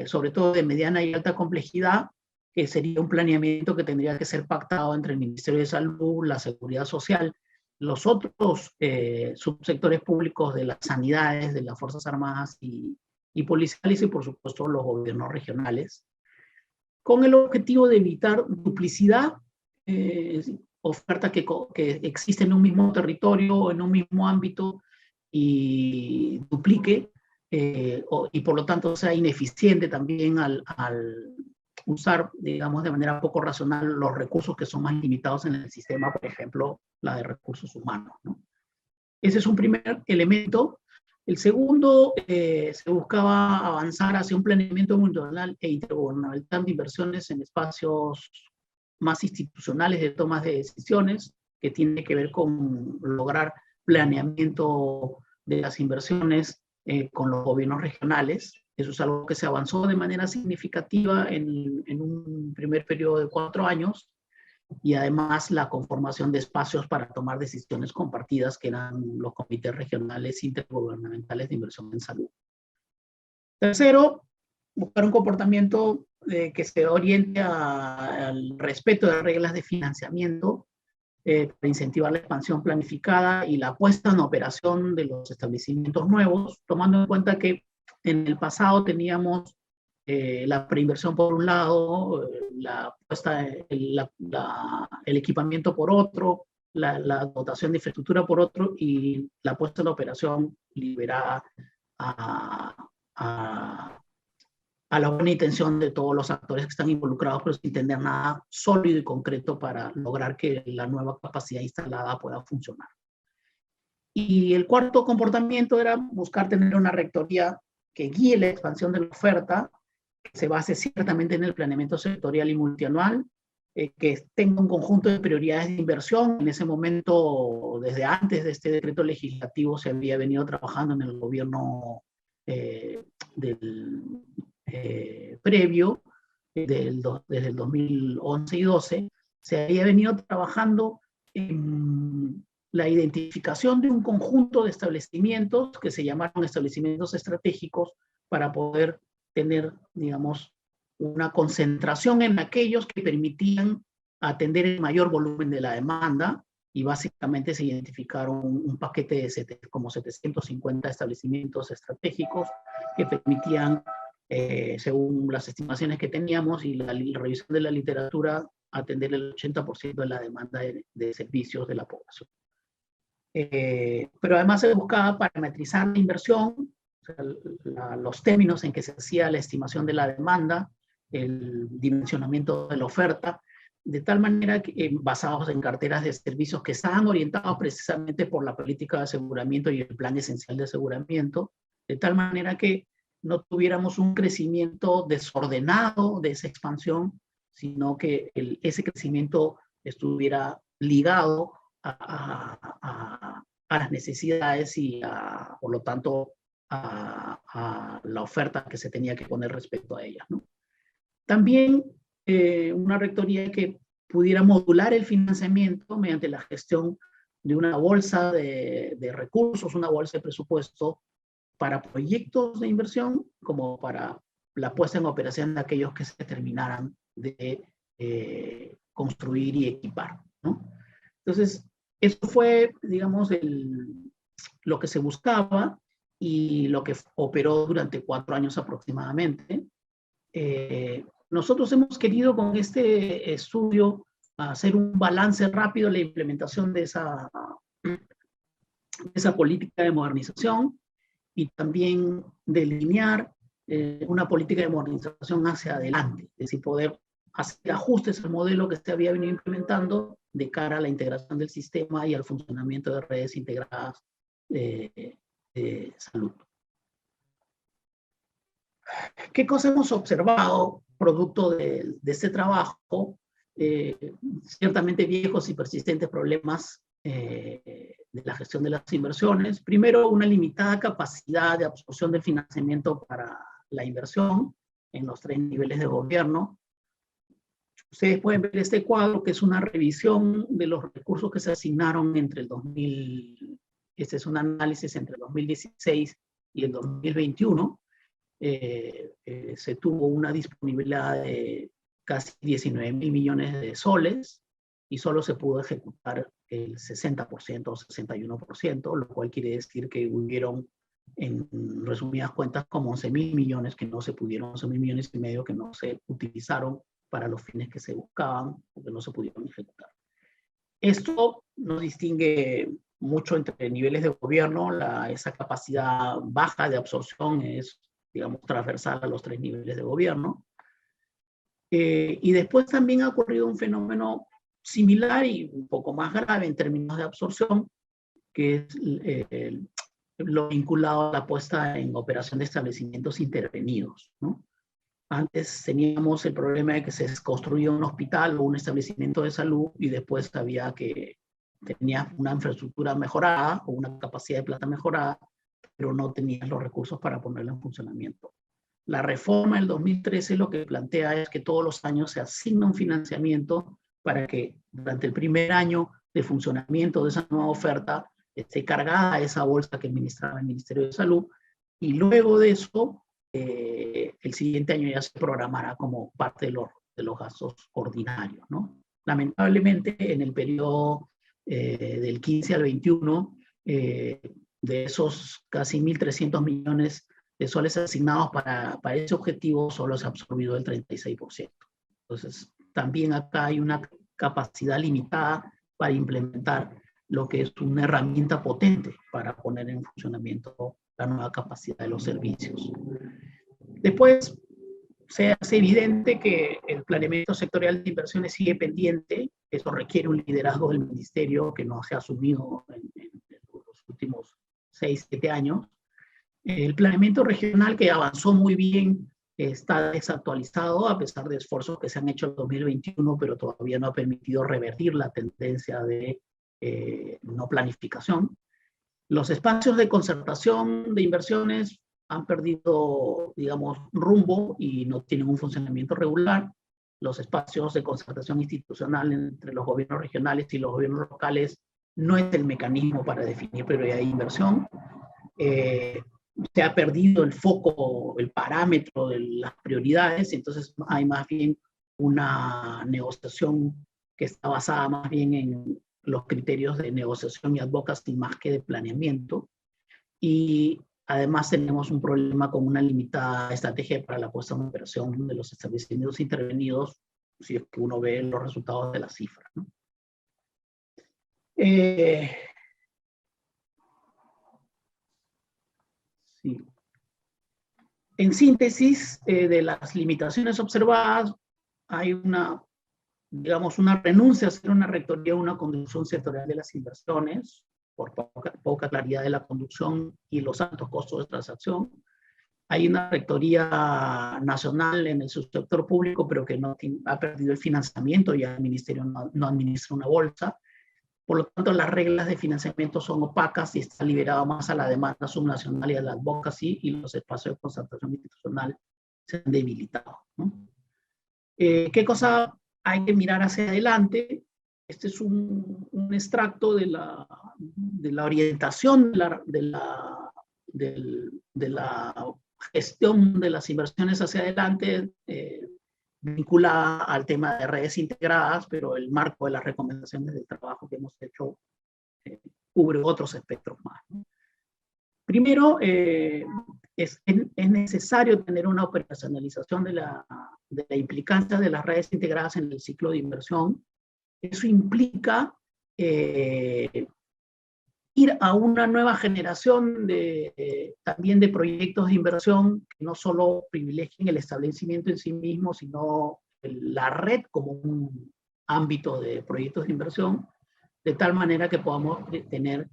sobre todo de mediana y alta complejidad, que sería un planeamiento que tendría que ser pactado entre el Ministerio de Salud, la Seguridad Social, los otros subsectores públicos de las sanidades, de las Fuerzas Armadas y policiales, y por supuesto los gobiernos regionales, con el objetivo de evitar duplicidad, oferta que existe en un mismo territorio o en un mismo ámbito y duplique, y por lo tanto sea ineficiente también al usar, digamos, de manera poco racional los recursos que son más limitados en el sistema, por ejemplo, la de recursos humanos, ¿no? Ese es un primer elemento. El segundo, se buscaba avanzar hacia un planeamiento multinacional e intergubernamental de inversiones en espacios más institucionales de tomas de decisiones, que tiene que ver con lograr planeamiento de las inversiones con los gobiernos regionales. Eso es algo que se avanzó de manera significativa en un primer periodo de 4 años, y además la conformación de espacios para tomar decisiones compartidas, que eran los comités regionales intergubernamentales de inversión en salud. Tercero, buscar un comportamiento que se oriente al respeto de reglas de financiamiento, para incentivar la expansión planificada y la puesta en operación de los establecimientos nuevos, tomando en cuenta que en el pasado teníamos la preinversión por un lado, el equipamiento por otro, la dotación de infraestructura por otro, y la puesta en operación liberada a la buena intención de todos los actores que están involucrados, pero sin tener nada sólido y concreto para lograr que la nueva capacidad instalada pueda funcionar. Y el cuarto comportamiento era buscar tener una rectoría que guíe la expansión de la oferta, que se base ciertamente en el planeamiento sectorial y multianual, que tenga un conjunto de prioridades de inversión. En ese momento, desde antes de este decreto legislativo, se había venido trabajando en el gobierno previo, desde el 2011 y 12, se había venido trabajando en la identificación de un conjunto de establecimientos que se llamaron establecimientos estratégicos, para poder tener, digamos, una concentración en aquellos que permitían atender el mayor volumen de la demanda, y básicamente se identificaron un paquete de como 750 establecimientos estratégicos que permitían, según las estimaciones que teníamos y la revisión de la literatura, atender el 80% de la demanda de servicios de la población. Pero además se buscaba parametrizar la inversión, o sea, los términos en que se hacía la estimación de la demanda, el dimensionamiento de la oferta, de tal manera que, basados en carteras de servicios que estaban orientados precisamente por la política de aseguramiento y el plan esencial de aseguramiento, de tal manera que no tuviéramos un crecimiento desordenado de esa expansión, sino que ese crecimiento estuviera ligado a las necesidades y por lo tanto a la oferta que se tenía que poner respecto a ellas, ¿no? También una rectoría que pudiera modular el financiamiento mediante la gestión de una bolsa de recursos, una bolsa de presupuesto para proyectos de inversión, como para la puesta en operación de aquellos que se terminaran de construir y equipar, ¿no? Entonces, eso fue, digamos, lo que se buscaba y lo que operó durante 4 años aproximadamente. Nosotros hemos querido con este estudio hacer un balance rápido de la implementación de esa política de modernización, y también delinear una política de modernización hacia adelante, es decir, poder hacer ajustes al modelo que se había venido implementando de cara a la integración del sistema y al funcionamiento de redes integradas de salud. ¿Qué cosas hemos observado producto de este trabajo? Ciertamente viejos y persistentes problemas de la gestión de las inversiones. Primero, una limitada capacidad de absorción del financiamiento para la inversión en los 3 niveles de gobierno. Ustedes pueden ver este cuadro, que es una revisión de los recursos que se asignaron entre el 2000, este es un análisis entre el 2016 y el 2021, se tuvo una disponibilidad de casi 19.000 millones de soles y solo se pudo ejecutar el 60% o 61%, lo cual quiere decir que hubieron, en resumidas cuentas, como 11.000 millones que no se pudieron, 11.000 millones y medio que no se utilizaron para los fines que se buscaban o que no se pudieron ejecutar. Esto nos distingue mucho entre niveles de gobierno. Esa capacidad baja de absorción es, digamos, transversal a los 3 niveles de gobierno. Y después también ha ocurrido un fenómeno similar y un poco más grave en términos de absorción, que es lo vinculado a la puesta en operación de establecimientos intervenidos, ¿no? Antes teníamos el problema de que se construía un hospital o un establecimiento de salud y después tenía una infraestructura mejorada o una capacidad de plata mejorada, pero no tenías los recursos para ponerla en funcionamiento. La reforma del 2013 lo que plantea es que todos los años se asigna un financiamiento para que durante el primer año de funcionamiento de esa nueva oferta esté cargada esa bolsa que administraba el Ministerio de Salud, y luego de eso el siguiente año ya se programará como parte de los gastos ordinarios, ¿no? Lamentablemente, en el periodo del 15 al 21, de esos casi 1.300 millones de soles asignados para ese objetivo, solo se ha absorbido el 36%. Entonces, también acá hay una capacidad limitada para implementar lo que es una herramienta potente para poner en funcionamiento la nueva capacidad de los servicios. Después, se hace evidente que el planeamiento sectorial de inversiones sigue pendiente. Eso requiere un liderazgo del ministerio que no se ha asumido en los últimos 6, 7 años. El planeamiento regional, que avanzó muy bien, está desactualizado a pesar de esfuerzos que se han hecho en 2021, pero todavía no ha permitido revertir la tendencia de no planificación. Los espacios de concertación de inversiones han perdido, digamos, rumbo y no tienen un funcionamiento regular. Los espacios de concertación institucional entre los gobiernos regionales y los gobiernos locales no es el mecanismo para definir prioridad de inversión. Se ha perdido el foco, el parámetro de las prioridades, entonces hay más bien una negociación que está basada más bien en los criterios de negociación y advocacy más que de planeamiento. Y además tenemos un problema con una limitada estrategia para la puesta en operación de los establecimientos intervenidos, si es que uno ve los resultados de las cifras, ¿no? Sí. En síntesis, de las limitaciones observadas, hay digamos, una renuncia a hacer una rectoría o una conducción sectorial de las inversiones, por poca claridad de la conducción y los altos costos de transacción. Hay una rectoría nacional en el subsector público, pero que no ha perdido el financiamiento, ya el ministerio no administra una bolsa. Por lo tanto, las reglas de financiamiento son opacas y está liberado más a la demanda subnacional y a la advocacy, y los espacios de concertación institucional se han debilitado, ¿no? ¿Qué cosa hay que mirar hacia adelante? Este es un extracto de la orientación de la gestión de las inversiones hacia adelante, vinculada al tema de redes integradas, pero el marco de las recomendaciones del trabajo que hemos hecho cubre otros espectros más, ¿no? Primero, es necesario tener una operacionalización de la implicancia de las redes integradas en el ciclo de inversión. Eso implica ir a una nueva generación también de proyectos de inversión que no solo privilegien el establecimiento en sí mismo, sino la red como un ámbito de proyectos de inversión, de tal manera que podamos tener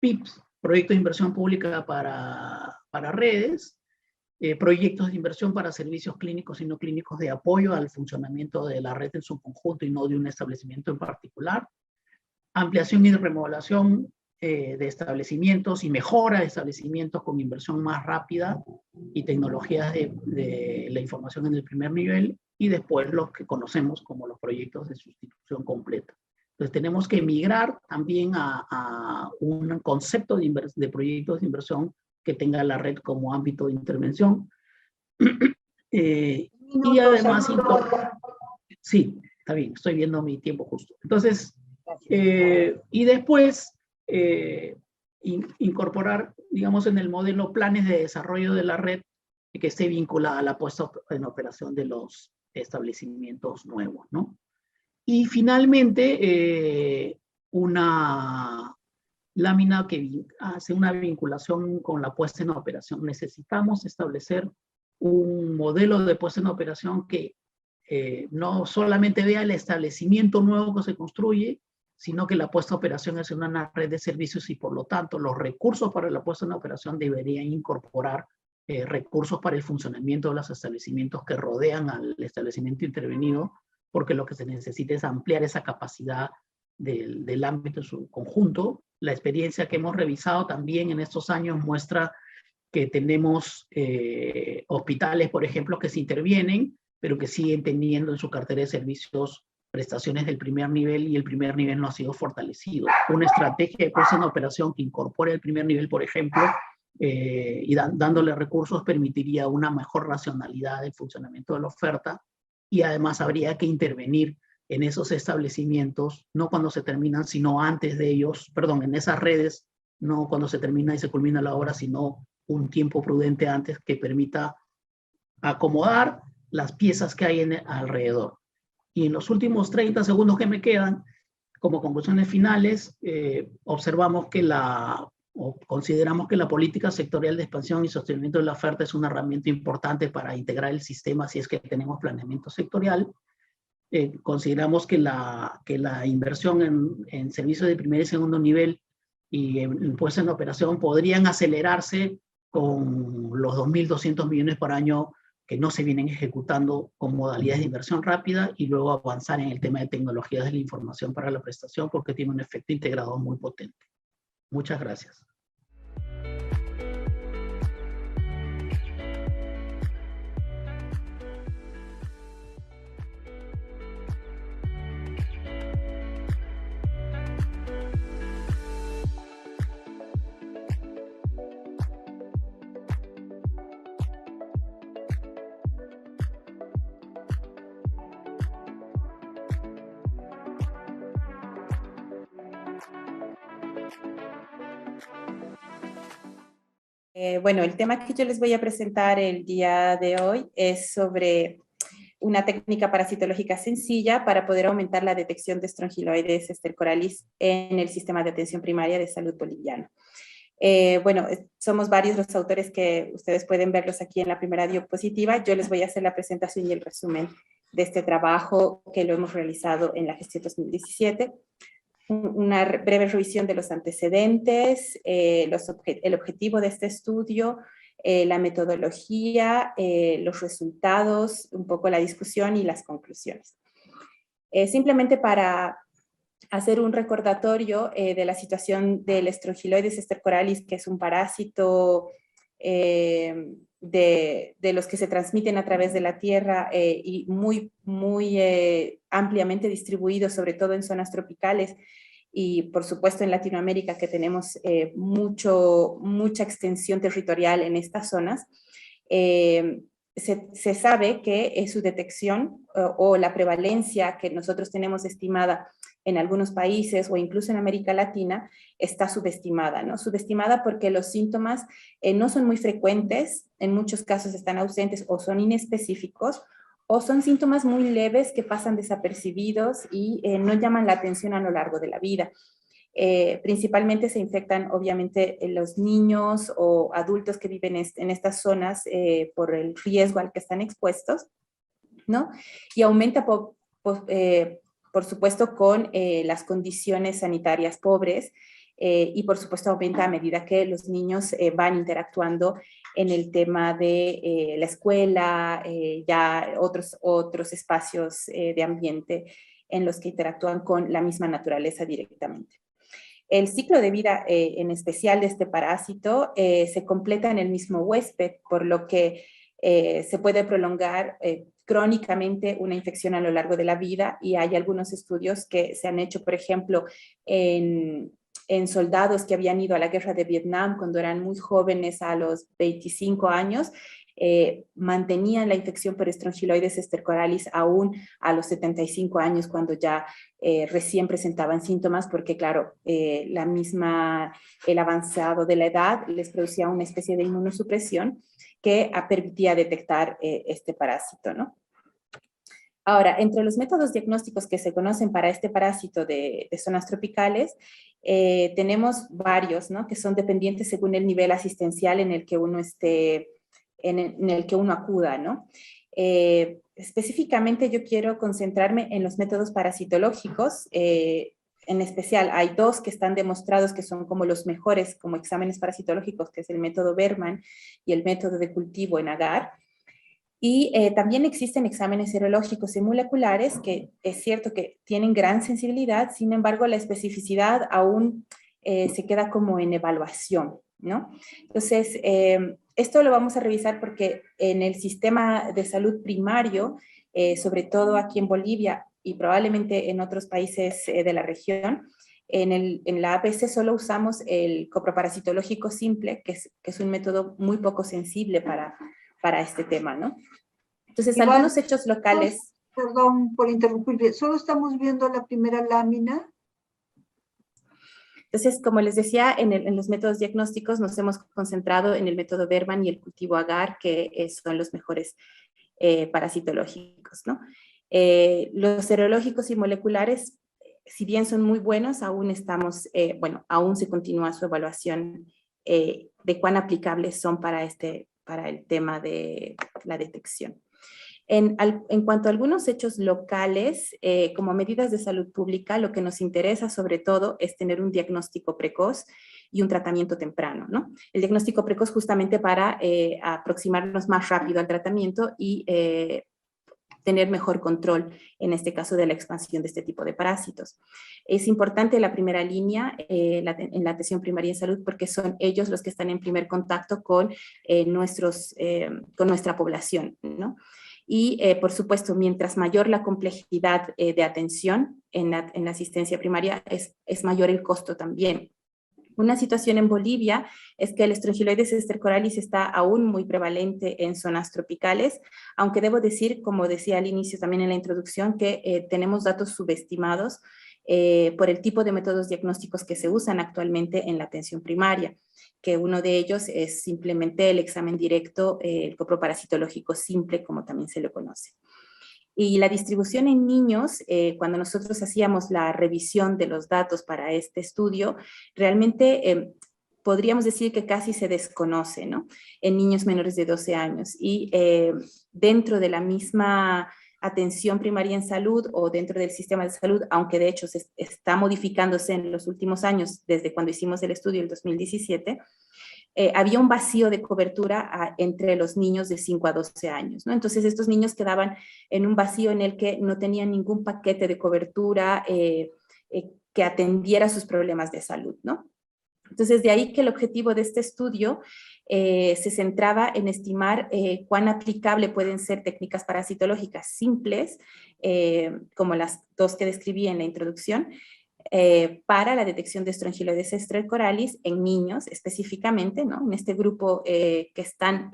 PIPs, proyectos de inversión pública para redes, proyectos de inversión para servicios clínicos y no clínicos de apoyo al funcionamiento de la red en su conjunto y no de un establecimiento en particular, ampliación y remodelación de establecimientos y mejora de establecimientos con inversión más rápida y tecnologías de la información en el primer nivel, y después los que conocemos como los proyectos de sustitución completa. Entonces tenemos que migrar también a un concepto de proyectos de inversión que tenga la red como ámbito de intervención. Y Minuto, además, segundo. sí, está bien, estoy viendo mi tiempo justo. Entonces, y después incorporar, digamos, en el modelo planes de desarrollo de la red que esté vinculada a la puesta en operación de los establecimientos nuevos, ¿no? Y finalmente, una lámina que hace una vinculación con la puesta en operación. Necesitamos establecer un modelo de puesta en operación que no solamente vea el establecimiento nuevo que se construye, sino que la puesta en operación es una red de servicios y por lo tanto los recursos para la puesta en operación deberían incorporar recursos para el funcionamiento de los establecimientos que rodean al establecimiento intervenido, porque lo que se necesita es ampliar esa capacidad del ámbito en su conjunto. La experiencia que hemos revisado también en estos años muestra que tenemos hospitales, por ejemplo, que se intervienen, pero que siguen teniendo en su cartera de servicios prestaciones del primer nivel y el primer nivel no ha sido fortalecido. Una estrategia de puesta en operación que incorpore el primer nivel, por ejemplo, y dándole recursos permitiría una mejor racionalidad del funcionamiento de la oferta y además habría que intervenir en esos establecimientos, no cuando se terminan, sino antes de ellos, perdón, en esas redes, no cuando se termina y se culmina la obra, sino un tiempo prudente antes que permita acomodar las piezas que hay alrededor. Y en los últimos 30 segundos que me quedan, como conclusiones finales, observamos que consideramos que la política sectorial de expansión y sostenimiento de la oferta es una herramienta importante para integrar el sistema si es que tenemos planeamiento sectorial. Consideramos que la inversión en servicios de primer y segundo nivel y en puesta en operación podrían acelerarse con los 2.200 millones por año que no se vienen ejecutando con modalidades de inversión rápida y luego avanzar en el tema de tecnologías de la información para la prestación porque tiene un efecto integrador muy potente. Muchas gracias. Bueno, el tema que yo les voy a presentar el día de hoy es sobre una técnica parasitológica sencilla para poder aumentar la detección de Strongyloides estercoralis en el sistema de atención primaria de salud boliviano. Bueno, somos varios los autores que ustedes pueden verlos aquí en la primera diapositiva. Yo les voy a hacer la presentación y el resumen de este trabajo que lo hemos realizado en la gestión 2017. Una breve revisión de los antecedentes, el objetivo de este estudio, la metodología, los resultados, un poco la discusión y las conclusiones. Simplemente para hacer un recordatorio de la situación del Strongyloides estercoralis, que es un parásito de los que se transmiten a través de la tierra y muy ampliamente distribuidos, sobre todo en zonas tropicales y por supuesto en Latinoamérica, que tenemos mucha extensión territorial en estas zonas. Se sabe que su detección o la prevalencia que nosotros tenemos estimada en algunos países o incluso en América Latina está subestimada, ¿no? Subestimada porque los síntomas no son muy frecuentes, en muchos casos están ausentes o son inespecíficos, o son síntomas muy leves que pasan desapercibidos y no llaman la atención a lo largo de la vida. Principalmente se infectan obviamente los niños o adultos que viven en estas zonas por el riesgo al que están expuestos, ¿no? Y aumenta por supuesto con las condiciones sanitarias pobres y por supuesto aumenta a medida que los niños van interactuando en el tema de la escuela, ya otros espacios de ambiente en los que interactúan con la misma naturaleza directamente. El ciclo de vida en especial de este parásito se completa en el mismo huésped, por lo que se puede prolongar crónicamente una infección a lo largo de la vida y hay algunos estudios que se han hecho, por ejemplo, en en soldados que habían ido a la guerra de Vietnam cuando eran muy jóvenes, a los 25 años, mantenían la infección por Strongyloides estercoralis aún a los 75 años, cuando ya recién presentaban síntomas, porque claro, el avanzado de la edad les producía una especie de inmunosupresión que permitía detectar este parásito, ¿no? Ahora, entre los métodos diagnósticos que se conocen para este parásito de zonas tropicales, tenemos varios, ¿no? Que son dependientes según el nivel asistencial en el que uno esté, en el que uno acuda, ¿no? Específicamente yo quiero concentrarme en los métodos parasitológicos. En especial hay dos que están demostrados que son como los mejores como exámenes parasitológicos, que es el método Berman y el método de cultivo en agar. Y también existen exámenes serológicos y moleculares que es cierto que tienen gran sensibilidad, sin embargo la especificidad aún se queda como en evaluación, ¿no? Entonces, esto lo vamos a revisar porque en el sistema de salud primario, sobre todo aquí en Bolivia y probablemente en otros países de la región, en la APC solo usamos el coproparasitológico simple, que es un método muy poco sensible para este tema, ¿no? Entonces, Iván, algunos hechos locales... Perdón por interrumpir, solo estamos viendo la primera lámina. Entonces, como les decía, en los métodos diagnósticos nos hemos concentrado en el método Berman y el cultivo agar, que son los mejores parasitológicos, ¿no? Los serológicos y moleculares, si bien son muy buenos, aún estamos, aún se continúa su evaluación de cuán aplicables son para el tema de la detección. En cuanto a algunos hechos locales, como medidas de salud pública, lo que nos interesa sobre todo es tener un diagnóstico precoz y un tratamiento temprano, ¿no? El diagnóstico precoz justamente para aproximarnos más rápido al tratamiento y tener mejor control, en este caso, de la expansión de este tipo de parásitos. Es importante la primera línea en la atención primaria en salud porque son ellos los que están en primer contacto con nuestra población, ¿no? Y, por supuesto, mientras mayor la complejidad de atención en la asistencia primaria, es mayor el costo también. Una situación en Bolivia es que el Strongyloides estercoralis está aún muy prevalente en zonas tropicales, aunque debo decir, como decía al inicio también en la introducción, que tenemos datos subestimados por el tipo de métodos diagnósticos que se usan actualmente en la atención primaria, que uno de ellos es simplemente el examen directo, el coproparasitológico simple, como también se lo conoce. Y la distribución en niños, cuando nosotros hacíamos la revisión de los datos para este estudio, realmente podríamos decir que casi se desconoce, ¿no? En niños menores de 12 años. Y dentro de la misma atención primaria en salud o dentro del sistema de salud, aunque de hecho se está modificándose en los últimos años, desde cuando hicimos el estudio en 2017, había un vacío de cobertura entre los niños de 5 a 12 años, ¿no? Entonces estos niños quedaban en un vacío en el que no tenían ningún paquete de cobertura que atendiera sus problemas de salud, ¿no? Entonces, de ahí que el objetivo de este estudio se centraba en estimar cuán aplicable pueden ser técnicas parasitológicas simples, como las dos que describí en la introducción, para la detección de Strongyloides estercoralis en niños específicamente, ¿no? En este grupo que están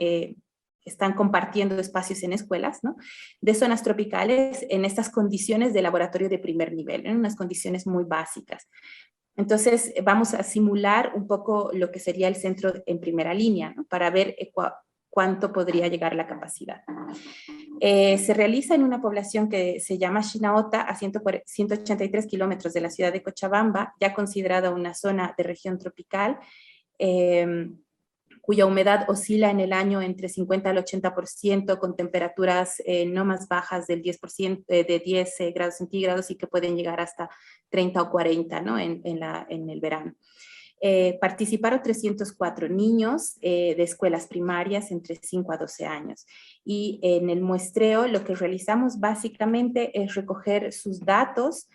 compartiendo espacios en escuelas, ¿no? De zonas tropicales en estas condiciones de laboratorio de primer nivel, en unas condiciones muy básicas. Entonces, vamos a simular un poco lo que sería el centro en primera línea, ¿no? Para ver cuánto podría llegar la capacidad. Se realiza en una población que se llama Chinaota, a 183 kilómetros de la ciudad de Cochabamba, ya considerada una zona de región tropical, cuya humedad oscila en el año entre 50 al 80%, con temperaturas no más bajas del 10%, de 10 grados centígrados y que pueden llegar hasta 30 o 40, ¿no? en el verano. Participaron 304 niños de escuelas primarias entre 5 a 12 años. Y en el muestreo lo que realizamos básicamente es recoger sus datos.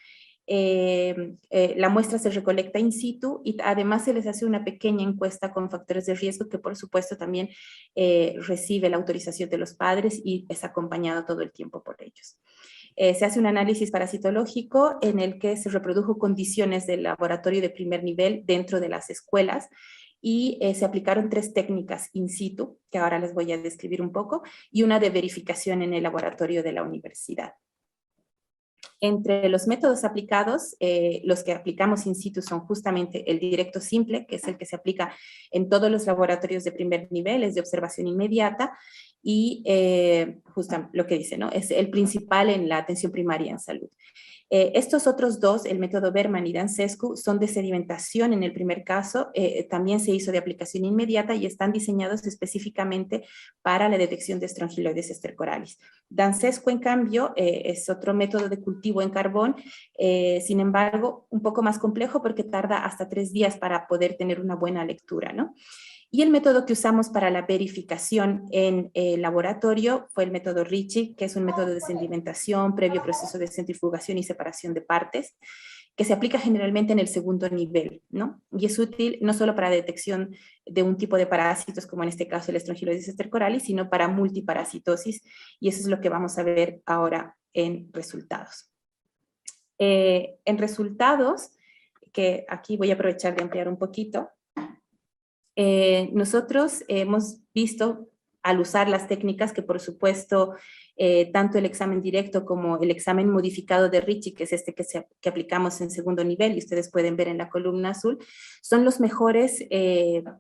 La muestra se recolecta in situ y además se les hace una pequeña encuesta con factores de riesgo que por supuesto también recibe la autorización de los padres y es acompañado todo el tiempo por ellos. Se hace un análisis parasitológico en el que se reprodujo condiciones del laboratorio de primer nivel dentro de las escuelas y se aplicaron 3 técnicas in situ, que ahora les voy a describir un poco, y una de verificación en el laboratorio de la universidad. Entre los métodos aplicados, los que aplicamos in situ son justamente el directo simple, que es el que se aplica en todos los laboratorios de primer nivel, es de observación inmediata, y justo lo que dice, ¿no? Es el principal en la atención primaria en salud. Estos otros 2, el método Berman y Dancescu, son de sedimentación en el primer caso, también se hizo de aplicación inmediata y están diseñados específicamente para la detección de Strongyloides estercoralis. Dancescu, en cambio, es otro método de cultivo en carbón, sin embargo, un poco más complejo porque tarda hasta 3 días para poder tener una buena lectura, ¿no? Y el método que usamos para la verificación en el laboratorio fue el método Ricci, que es un método de sedimentación previo proceso de centrifugación y separación de partes, que se aplica generalmente en el segundo nivel, ¿no? Y es útil no solo para detección de un tipo de parásitos, como en este caso el Strongyloides estercoralis, sino para multiparasitosis, y eso es lo que vamos a ver ahora en resultados. En resultados, que aquí voy a aprovechar de ampliar un poquito, nosotros hemos visto, al usar las técnicas que por supuesto, tanto el examen directo como el examen modificado de Ricci, que es este que aplicamos en segundo nivel, y ustedes pueden ver en la columna azul, son los mejores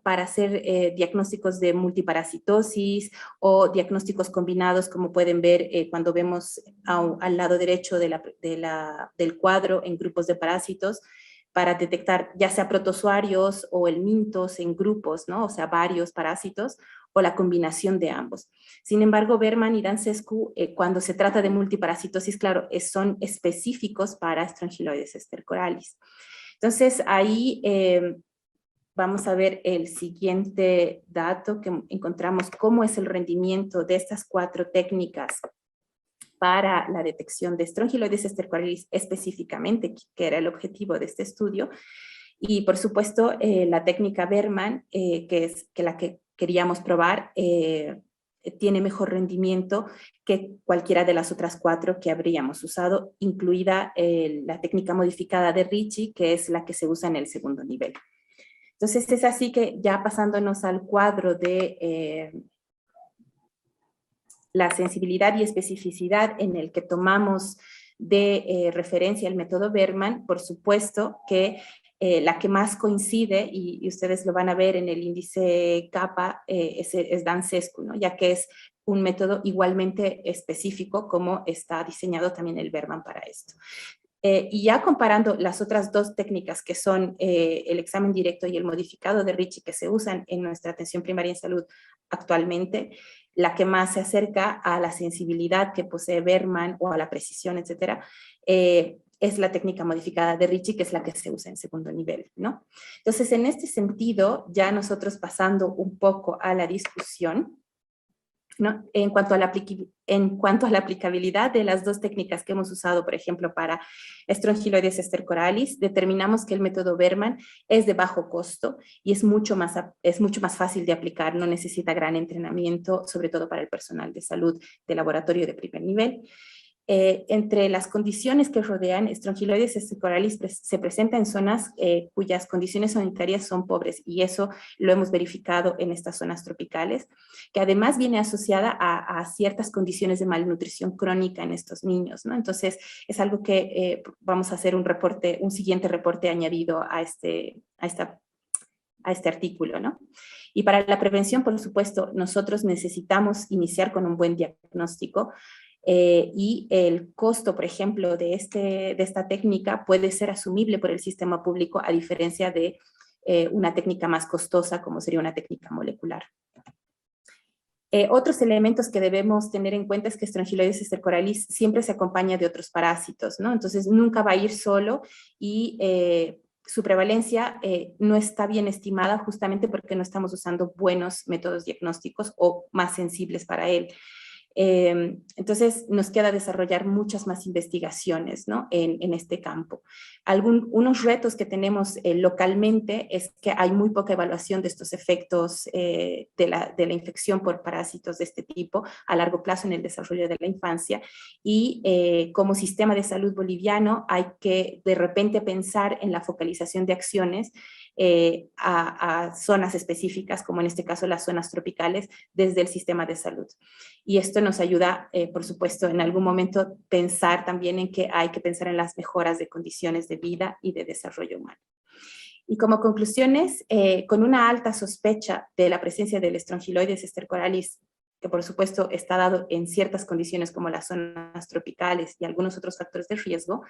para hacer diagnósticos de multiparasitosis o diagnósticos combinados, como pueden ver cuando vemos al lado derecho del cuadro en grupos de parásitos, para detectar ya sea protozoarios o helmintos en grupos, ¿no? O sea, varios parásitos, o la combinación de ambos. Sin embargo, Berman y Dancescu, cuando se trata de multiparasitosis, claro, son específicos para Strongyloides estercoralis. Entonces, ahí vamos a ver el siguiente dato que encontramos, cómo es el rendimiento de estas 4 técnicas para la detección de Strongyloides estercoralis específicamente, que era el objetivo de este estudio. Y por supuesto, la técnica Berman, que es la que queríamos probar, tiene mejor rendimiento que cualquiera de las otras 4 que habríamos usado, incluida la técnica modificada de Ricci, que es la que se usa en el segundo nivel. Entonces es así que ya pasándonos al cuadro de la sensibilidad y especificidad en el que tomamos de referencia el método Berman, por supuesto que la que más coincide, y ustedes lo van a ver en el índice kappa, es Dancescu, ¿no? Ya que es un método igualmente específico como está diseñado también el Berman para esto. Y ya comparando las otras 2 técnicas que son el examen directo y el modificado de Ricci que se usan en nuestra atención primaria en salud actualmente, la que más se acerca a la sensibilidad que posee Berman o a la precisión, etcétera, es la técnica modificada de Ricci, que es la que se usa en segundo nivel, ¿no? Entonces, en este sentido, ya nosotros pasando un poco a la discusión, ¿no? En cuanto a la aplicabilidad de las 2 técnicas que hemos usado, por ejemplo, para Strongyloides estercoralis, determinamos que el método Berman es de bajo costo y es mucho más fácil de aplicar, no necesita gran entrenamiento, sobre todo para el personal de salud de laboratorio de primer nivel. Entre las condiciones que rodean Strongyloides estercoralis se presenta en zonas cuyas condiciones sanitarias son pobres, y eso lo hemos verificado en estas zonas tropicales, que además viene asociada a ciertas condiciones de malnutrición crónica en estos niños, ¿no? Entonces es algo que vamos a hacer un siguiente reporte añadido a este artículo, ¿no? Y para la prevención, por supuesto, nosotros necesitamos iniciar con un buen diagnóstico, y el costo, por ejemplo, de esta técnica puede ser asumible por el sistema público, a diferencia de una técnica más costosa como sería una técnica molecular. Otros elementos que debemos tener en cuenta es que Strongyloides estercoralis siempre se acompaña de otros parásitos, ¿no? Entonces nunca va a ir solo, y su prevalencia no está bien estimada justamente porque no estamos usando buenos métodos diagnósticos o más sensibles para él. Entonces, nos queda desarrollar muchas más investigaciones, ¿no? en este campo. Unos retos que tenemos localmente es que hay muy poca evaluación de estos efectos de la infección por parásitos de este tipo a largo plazo en el desarrollo de la infancia, y como sistema de salud boliviano hay que de repente pensar en la focalización de acciones a zonas específicas, como en este caso las zonas tropicales, desde el sistema de salud. Y esto nos ayuda, por supuesto, en algún momento pensar también en que hay que pensar en las mejoras de condiciones de vida y de desarrollo humano. Y como conclusiones, con una alta sospecha de la presencia del Strongyloides stercoralis, que por supuesto está dado en ciertas condiciones como las zonas tropicales y algunos otros factores de riesgo,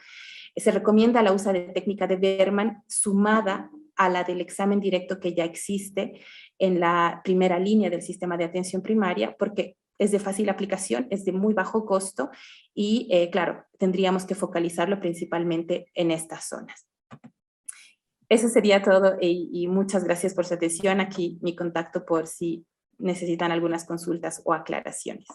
se recomienda la uso de técnica de Berman sumada a la del examen directo que ya existe en la primera línea del sistema de atención primaria, porque es de fácil aplicación, es de muy bajo costo y, claro, tendríamos que focalizarlo principalmente en estas zonas. Eso sería todo y muchas gracias por su atención. Aquí mi contacto por si necesitan algunas consultas o aclaraciones.